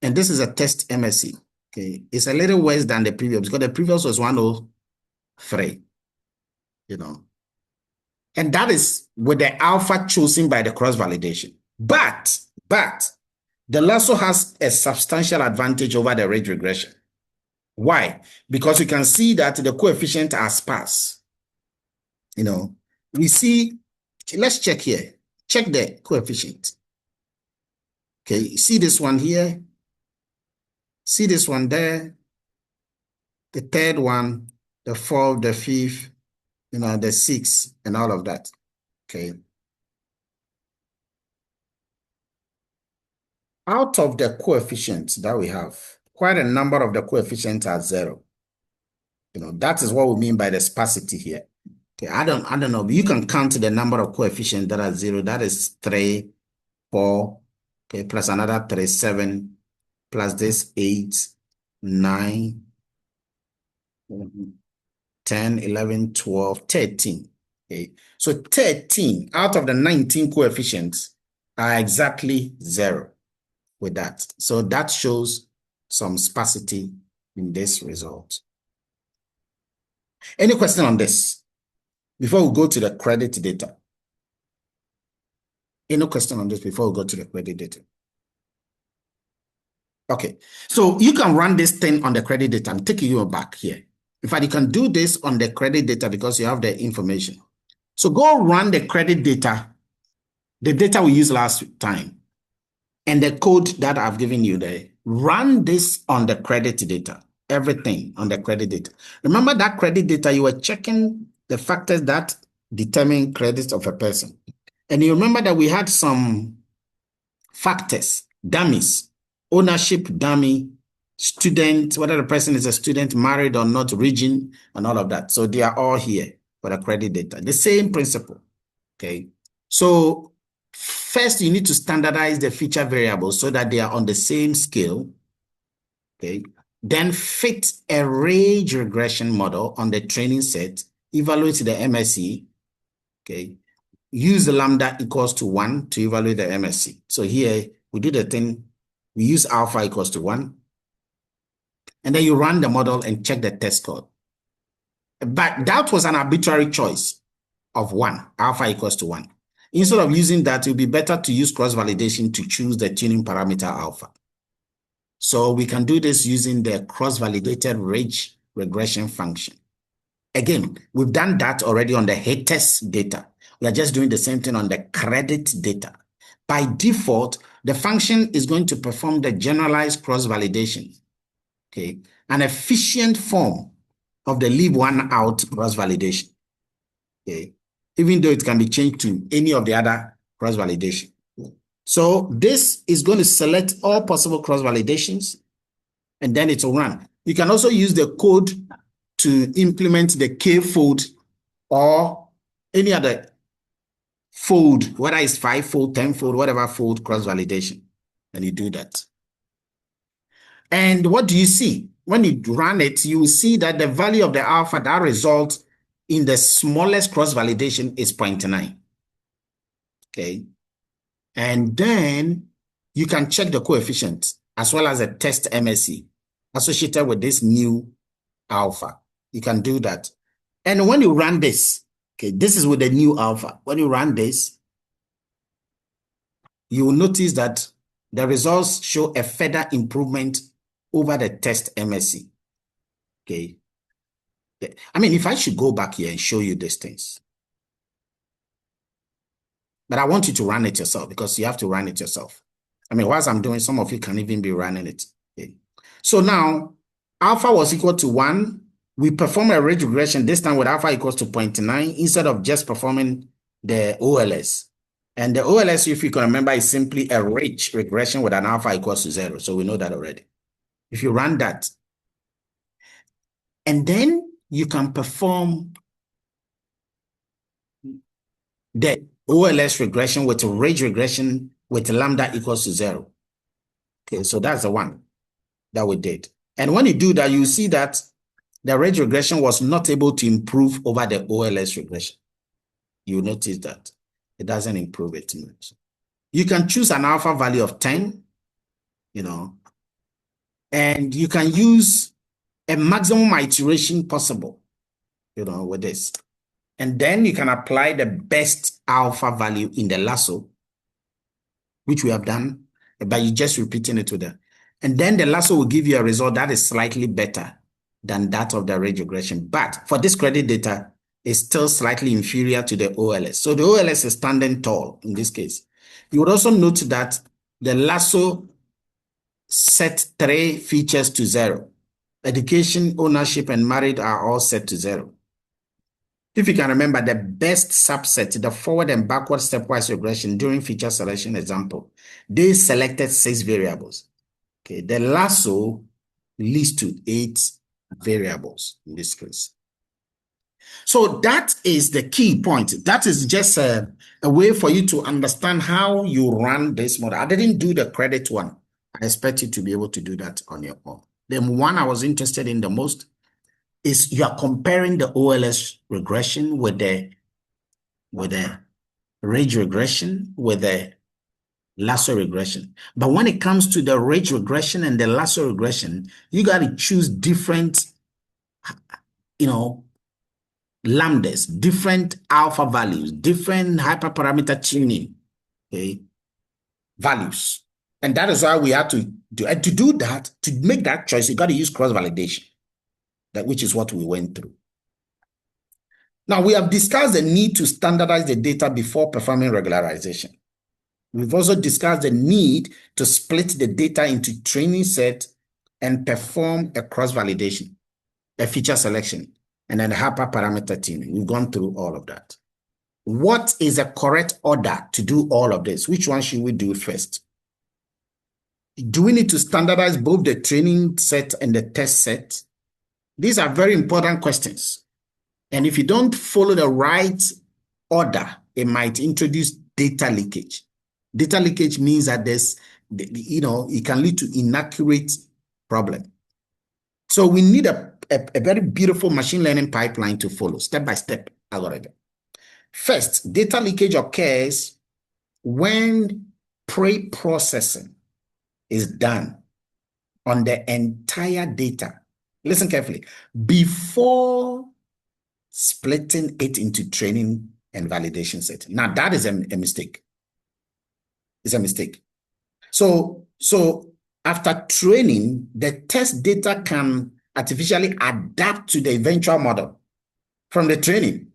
And this is a test MSE. Okay, it's a little worse than the previous because the previous was 103. And that is with the alpha chosen by the cross-validation. But the lasso has a substantial advantage over the ridge regression. Why? Because you can see that the coefficients are sparse. We see, let's check here. Check the coefficient. Okay, see this one here. See this one there. The third one, the fourth, the fifth, the sixth, and all of that. Okay. Out of the coefficients that we have, quite a number of the coefficients are zero. That is what we mean by the sparsity here. Okay, I don't know, but you can count the number of coefficients that are zero. That is 3, 4, okay, plus another 3, 7, plus this 8, 9, 10, 11, 12, 13. Okay, so 13 out of the 19 coefficients are exactly zero with that. So that shows some sparsity in this result. Any question on this before we go to the credit data? Any question on this before we go to the credit data? Okay, so you can run this thing on the credit data. I'm taking you back here. In fact, you can do this on the credit data because you have the information. So go run the credit data, the data we used last time, and the code that I've given you there. Run this on the credit data, everything on the credit data. Remember that credit data, you were checking the factors that determine credit of a person. And you remember that we had some factors, dummies, ownership dummy, student, whether the person is a student, married or not, region, and all of that. So they are all here for the credit data. The same principle, okay? So first, you need to standardize the feature variables so that they are on the same scale, okay? Then fit a range regression model on the training set, evaluate the MSE, okay? Use the lambda equals to 1 to evaluate the MSE. So here, we do the thing, we use alpha equals to 1, and then you run the model and check the test code. But that was an arbitrary choice of 1, alpha equals to 1. Instead of using that, it would be better to use cross-validation to choose the tuning parameter alpha. So we can do this using the cross-validated ridge regression function. Again, we've done that already on the test data. We are just doing the same thing on the credit data. By default, the function is going to perform the generalized cross-validation, okay, an efficient form of the leave one out cross-validation, okay, even though it can be changed to any of the other cross-validation. So this is going to select all possible cross-validations, and then it will run. You can also use the code to implement the k-fold or any other fold, whether it's 5-fold, 10-fold, whatever fold cross-validation, and you do that. And what do you see? When you run it, you will see that the value of the alpha, that result in the smallest cross-validation is 0.9. Okay. And then you can check the coefficient as well as the test MSE associated with this new alpha. You can do that. And when you run this, okay, this is with the new alpha. When you run this, you will notice that the results show a further improvement over the test MSE. Okay. I mean, if I should go back here and show you these things, but I want you to run it yourself because you have to run it yourself. I mean, whilst I'm doing, some of you can even be running it. Okay. So now, alpha was equal to 1. We perform a ridge regression this time with alpha equals to 0.9 instead of just performing the OLS. And the OLS, if you can remember, is simply a ridge regression with an alpha equals to 0. So we know that already. If you run that, and then you can perform the OLS regression with a ridge regression with lambda equals to 0. Okay, so that's the one that we did. And when you do that, you see that the ridge regression was not able to improve over the OLS regression. You notice that it doesn't improve it much. You can choose an alpha value of 10, and you can use a maximum iteration possible, with this. And then you can apply the best alpha value in the lasso, which we have done, but you're just repeating it with that. And then the lasso will give you a result that is slightly better than that of the ridge regression. But for this credit data, it's still slightly inferior to the OLS. So the OLS is standing tall in this case. You would also note that the lasso set 3 features to 0. Education, ownership, and married are all set to 0. If you can remember, the best subset, the forward and backward stepwise regression during feature selection example, they selected 6 variables. Okay, the lasso leads to 8 variables in this case. So that is the key point. That is just a way for you to understand how you run this model. I didn't do the credit one. I expect you to be able to do that on your own. The one I was interested in the most is you are comparing the OLS regression with the ridge regression with the lasso regression. But when it comes to the ridge regression and the lasso regression, you got to choose different, lambdas, different alpha values, different hyperparameter tuning, okay, values. And that is why we have to do. And to do that, to make that choice, you got to use cross-validation, which is what we went through. Now, we have discussed the need to standardize the data before performing regularization. We've also discussed the need to split the data into training set and perform a cross-validation, a feature selection, and then hyperparameter tuning. We've gone through all of that. What is a correct order to do all of this? Which one should we do first? Do we need to standardize both the training set and the test set? These are very important questions. And if you don't follow the right order, it might introduce data leakage. Data leakage means that it can lead to inaccurate problem. So we need a very beautiful machine learning pipeline to follow, step-by-step algorithm. First, data leakage occurs when pre-processing is done on the entire data. Listen carefully. Before splitting it into training and validation set. Now, that is a mistake. It's a mistake. So after training, the test data can artificially adapt to the eventual model from the training.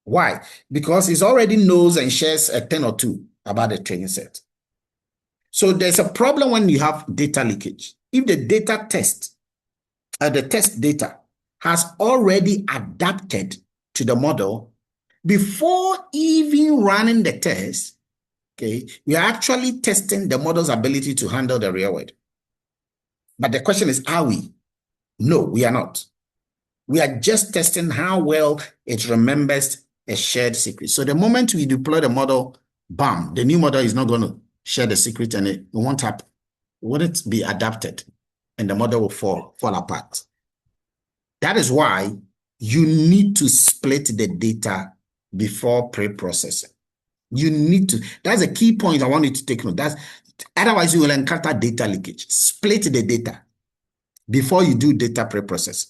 Why? Because it already knows and shares a 10 or 2 about the training set. So there's a problem when you have data leakage. If the data test, the test data has already adapted to the model before even running the test, okay, we are actually testing the model's ability to handle the real world. But the question is, are we? No, we are not. We are just testing how well it remembers a shared secret. So the moment we deploy the model, bam, the new model is not going to share the secret and it won't happen. Won't it be adapted? And the model will fall apart. That is why you need to split the data before pre-processing. You need to. That's a key point I want you to take note. Otherwise, you will encounter data leakage. Split the data before you do data pre-processing.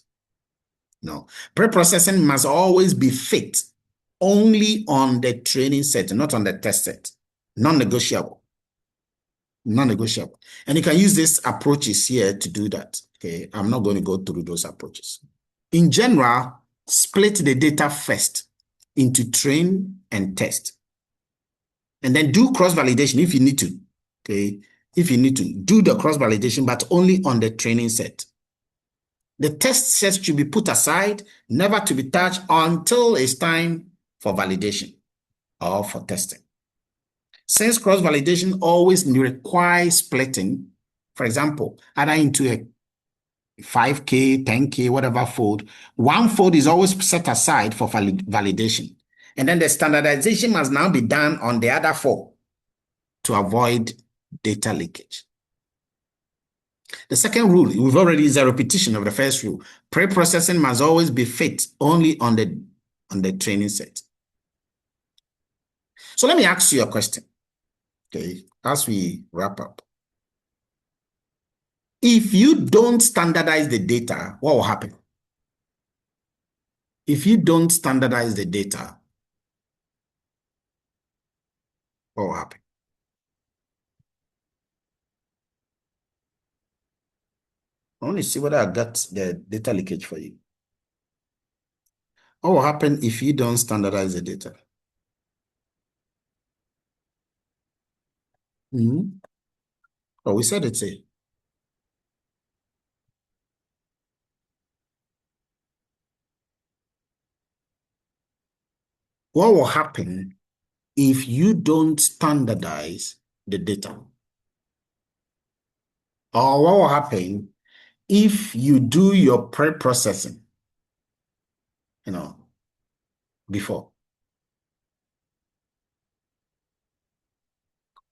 No. Pre-processing must always be fit only on the training set, not on the test set. Non-negotiable. Non-negotiable. And you can use these approaches here to do that. Okay. I'm not going to go through those approaches. In general, split the data first into train and test. And then do cross-validation if you need to. Okay. If you need to, do the cross-validation, but only on the training set. The test set should be put aside, never to be touched until it's time for validation or for testing. Since cross-validation always requires splitting, for example, either into a 5K, 10K, whatever fold, one fold is always set aside for validation. And then the standardization must now be done on the other four to avoid data leakage. The second rule, we've already is a repetition of the first rule. Pre-processing must always be fit only on the training set. So let me ask you a question, okay, as we wrap up. If you don't standardize the data, what will happen? If you don't standardize the data, what will happen? I want to see whether I got the data leakage for you. What will happen if you don't standardize the data? Oh, we said it's a. What will happen if you don't standardize the data? Or what will happen if you do your pre-processing, before?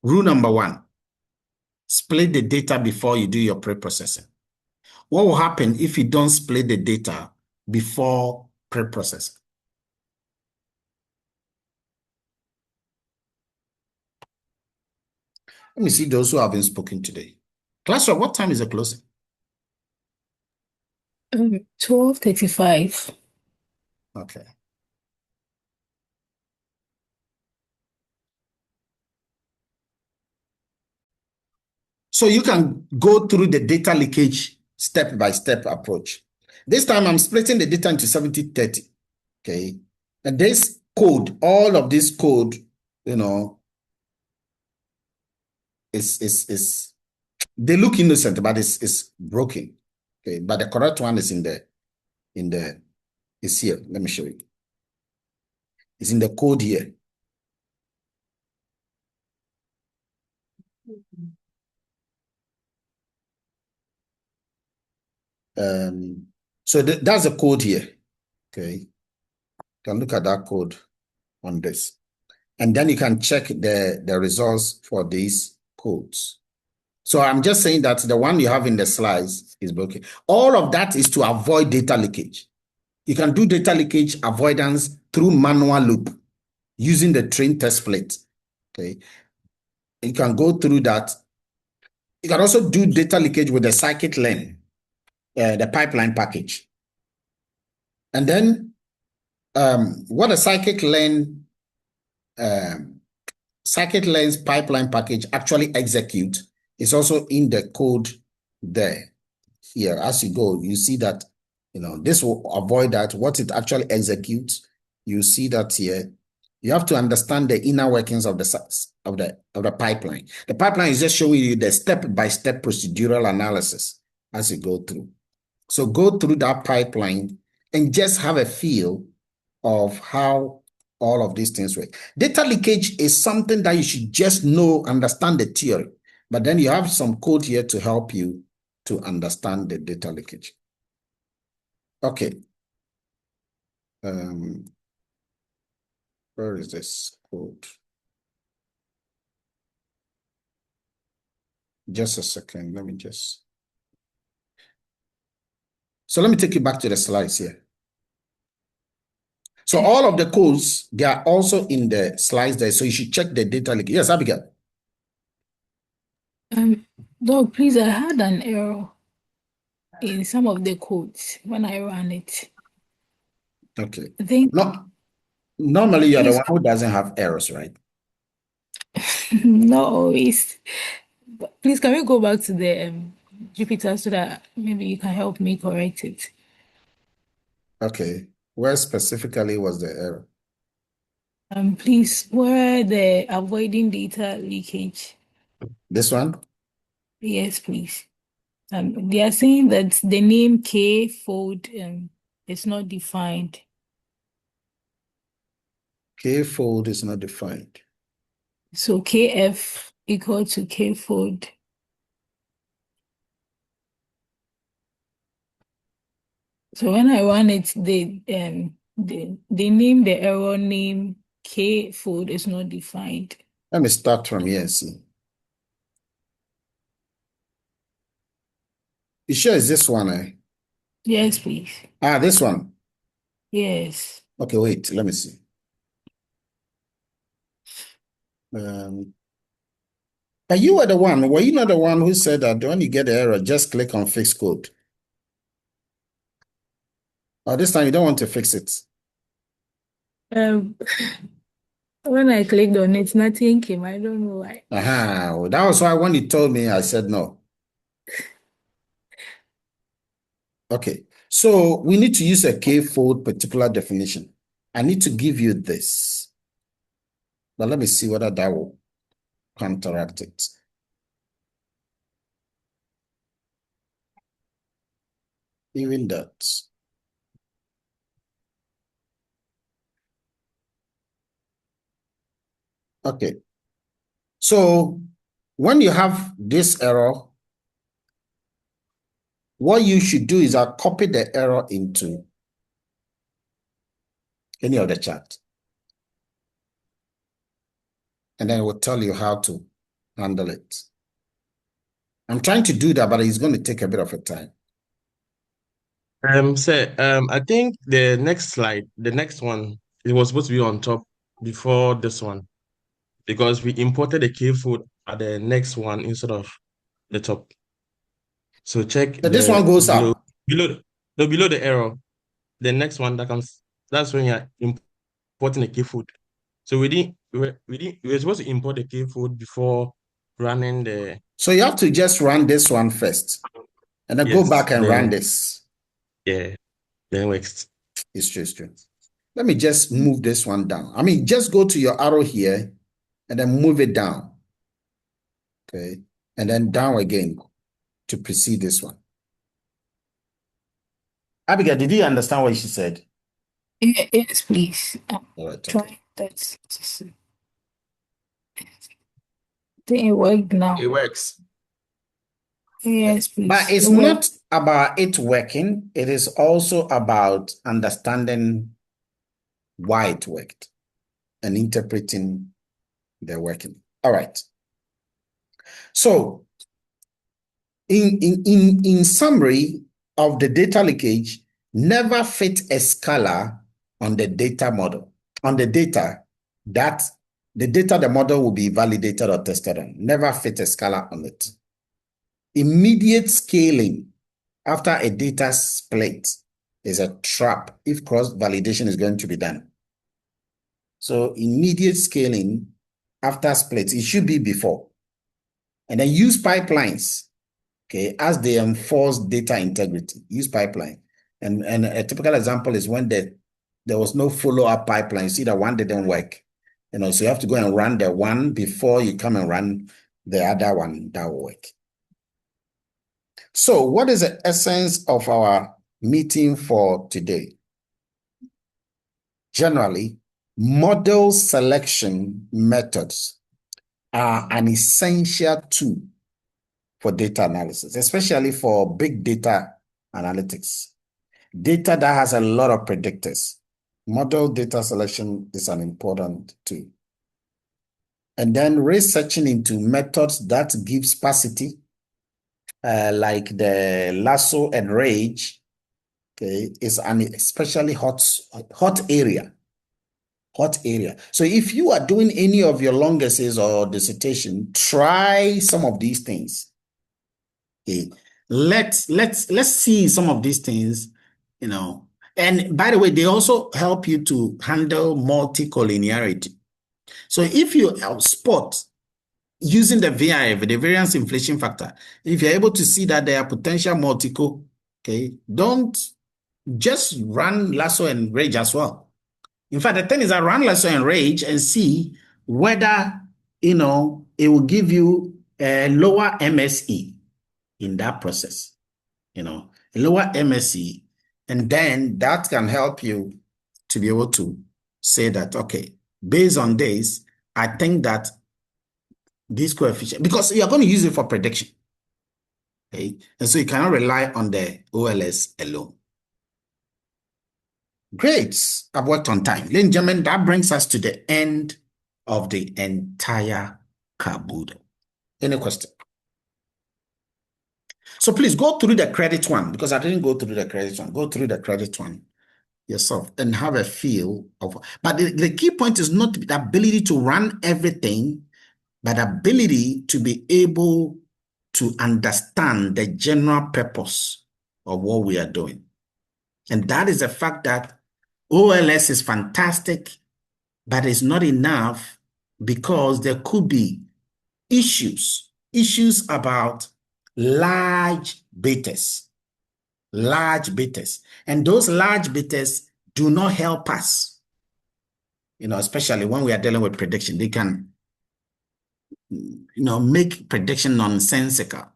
Rule number 1, split the data before you do your pre-processing. What will happen if you don't split the data before pre-processing? Let me see those who have been spoken today. Classroom, what time is the closing? 12:35. Okay. So you can go through the data leakage step-by-step approach. This time I'm splitting the data into 70-30. Okay. And this code, all of this code, is they look innocent, but it's broken. Okay. But the correct one is is here. Let me show you. It's in the code here. So that's the code here. Okay. You can look at that code on this. And then you can check the results for these codes. So I'm just saying that the one you have in the slides is broken. All of that is to avoid data leakage. You can do data leakage avoidance through manual loop using the train test split. Okay. You can go through that. You can also do data leakage with the scikit-learn, the pipeline package. And then what a scikit-learn's pipeline package actually execute is also in the code there. Here, as you go, you see that, this will avoid that. What it actually executes, you see that here. You have to understand the inner workings of the pipeline. The pipeline is just showing you the step-by-step procedural analysis as you go through. So go through that pipeline and just have a feel of how all of these things work. Data leakage is something that you should just understand the theory, but then you have some code here to help you to understand the data leakage. Okay. Where is this code? Just a second. So let me take you back to the slides here. So all of the codes, they are also in the slides there. So you should check the data leakage. Yes, Abigail. Doc, please, I had an error in some of the codes when I ran it. Okay. I think Normally you're the please, one who doesn't have errors, right? not always. But please, can we go back to the Jupyter so that maybe you can help me correct it? Okay. Where specifically was the error? Please, where the avoiding data leakage? This one? Yes, please. They are saying that the name K fold is not defined. K fold is not defined. So KF equal to K fold. So when I run it, they name the error name K fold is not defined. Let me start from here and see. You sure it's this one, eh? Yes, please. This one. Yes. Okay, wait, let me see. But you were you not the one who said that when you get the error, just click on fix code? Or this time you don't want to fix it? When I clicked on it, nothing came. I don't know why. Well, that was why when you told me, I said no. Okay, so we need to use a K-fold particular definition. I need to give you this. But let me see whether that will counteract it. Even that. Okay. So when you have this error, what you should do is I'll copy the error into any of the chat. And then it will tell you how to handle it. I'm trying to do that, but it's going to take a bit of a time. Sir, I think the next slide, the next one, it was supposed to be on top before this one, because we imported the K food at the next one instead of the top. So check But this one goes below, up. below the error. The next one that comes, that's when you're importing the K food. So we were supposed to import the K food before running the. So you have to just run this one first, and then go Yes, back and run this. yeah, then it works. It's true. Let me just move this one down. I mean, just go to your arrow here and then move it down. Okay. And then down again to precede this one. Abigail, did you understand what she said? Yes, please. All right. Okay. Try that. Think it worked now. It works. Yes, please. But it's not about it working. It is also about understanding why it worked and interpreting the working. All right. So in summary of the data leakage, never fit a scalar on the data model. On the data that the model will be validated or tested on. Never fit a scalar on it. Immediate scaling after a data split is a trap if cross-validation is going to be done. So immediate scaling after splits, it should be before. And then use pipelines, okay, as they enforce data integrity. Use pipeline. And a typical example is when there was no follow-up pipeline. See that one didn't work. So you have to go and run the one before you come and run the other one that will work. So what is the essence of our meeting for today? Generally, model selection methods are an essential tool for data analysis, especially for big data analytics. Data that has a lot of predictors. Model data selection is an important tool. And then researching into methods that give sparsity, like the lasso and range, okay, is an especially hot area What area? So if you are doing any of your long essays or dissertation, try some of these things. Okay. Let's see some of these things, you know. And by the way, they also help you to handle multicollinearity. So if you spot using the VIF, the variance inflation factor, if you're able to see that there are potential multico, okay, don't just run lasso and rage as well. In fact, the thing is that run lasso and rage and see whether, you know, it will give you a lower MSE in that process, you know, a lower MSE. And then that can help you to be able to say that, okay, based on this, I think that this coefficient, because you're going to use it for prediction. Okay. And so you cannot rely on the OLS alone. Great. I've worked on time. Ladies and gentlemen, that brings us to the end of the entire caboodle. Any question? So please go through the credit one, because I didn't go through the credit one. Go through the credit one yourself and have a feel of. But the key point is not the ability to run everything, but the ability to be able to understand the general purpose of what we are doing. And that is the fact that OLS is fantastic, but it's not enough, because there could be issues about large betas. And those large betas do not help us, you know, especially when we are dealing with prediction. They can, you know, make prediction nonsensical.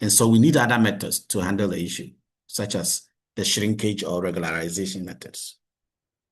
And so we need other methods to handle the issue, such as the shrinkage or regularization methods.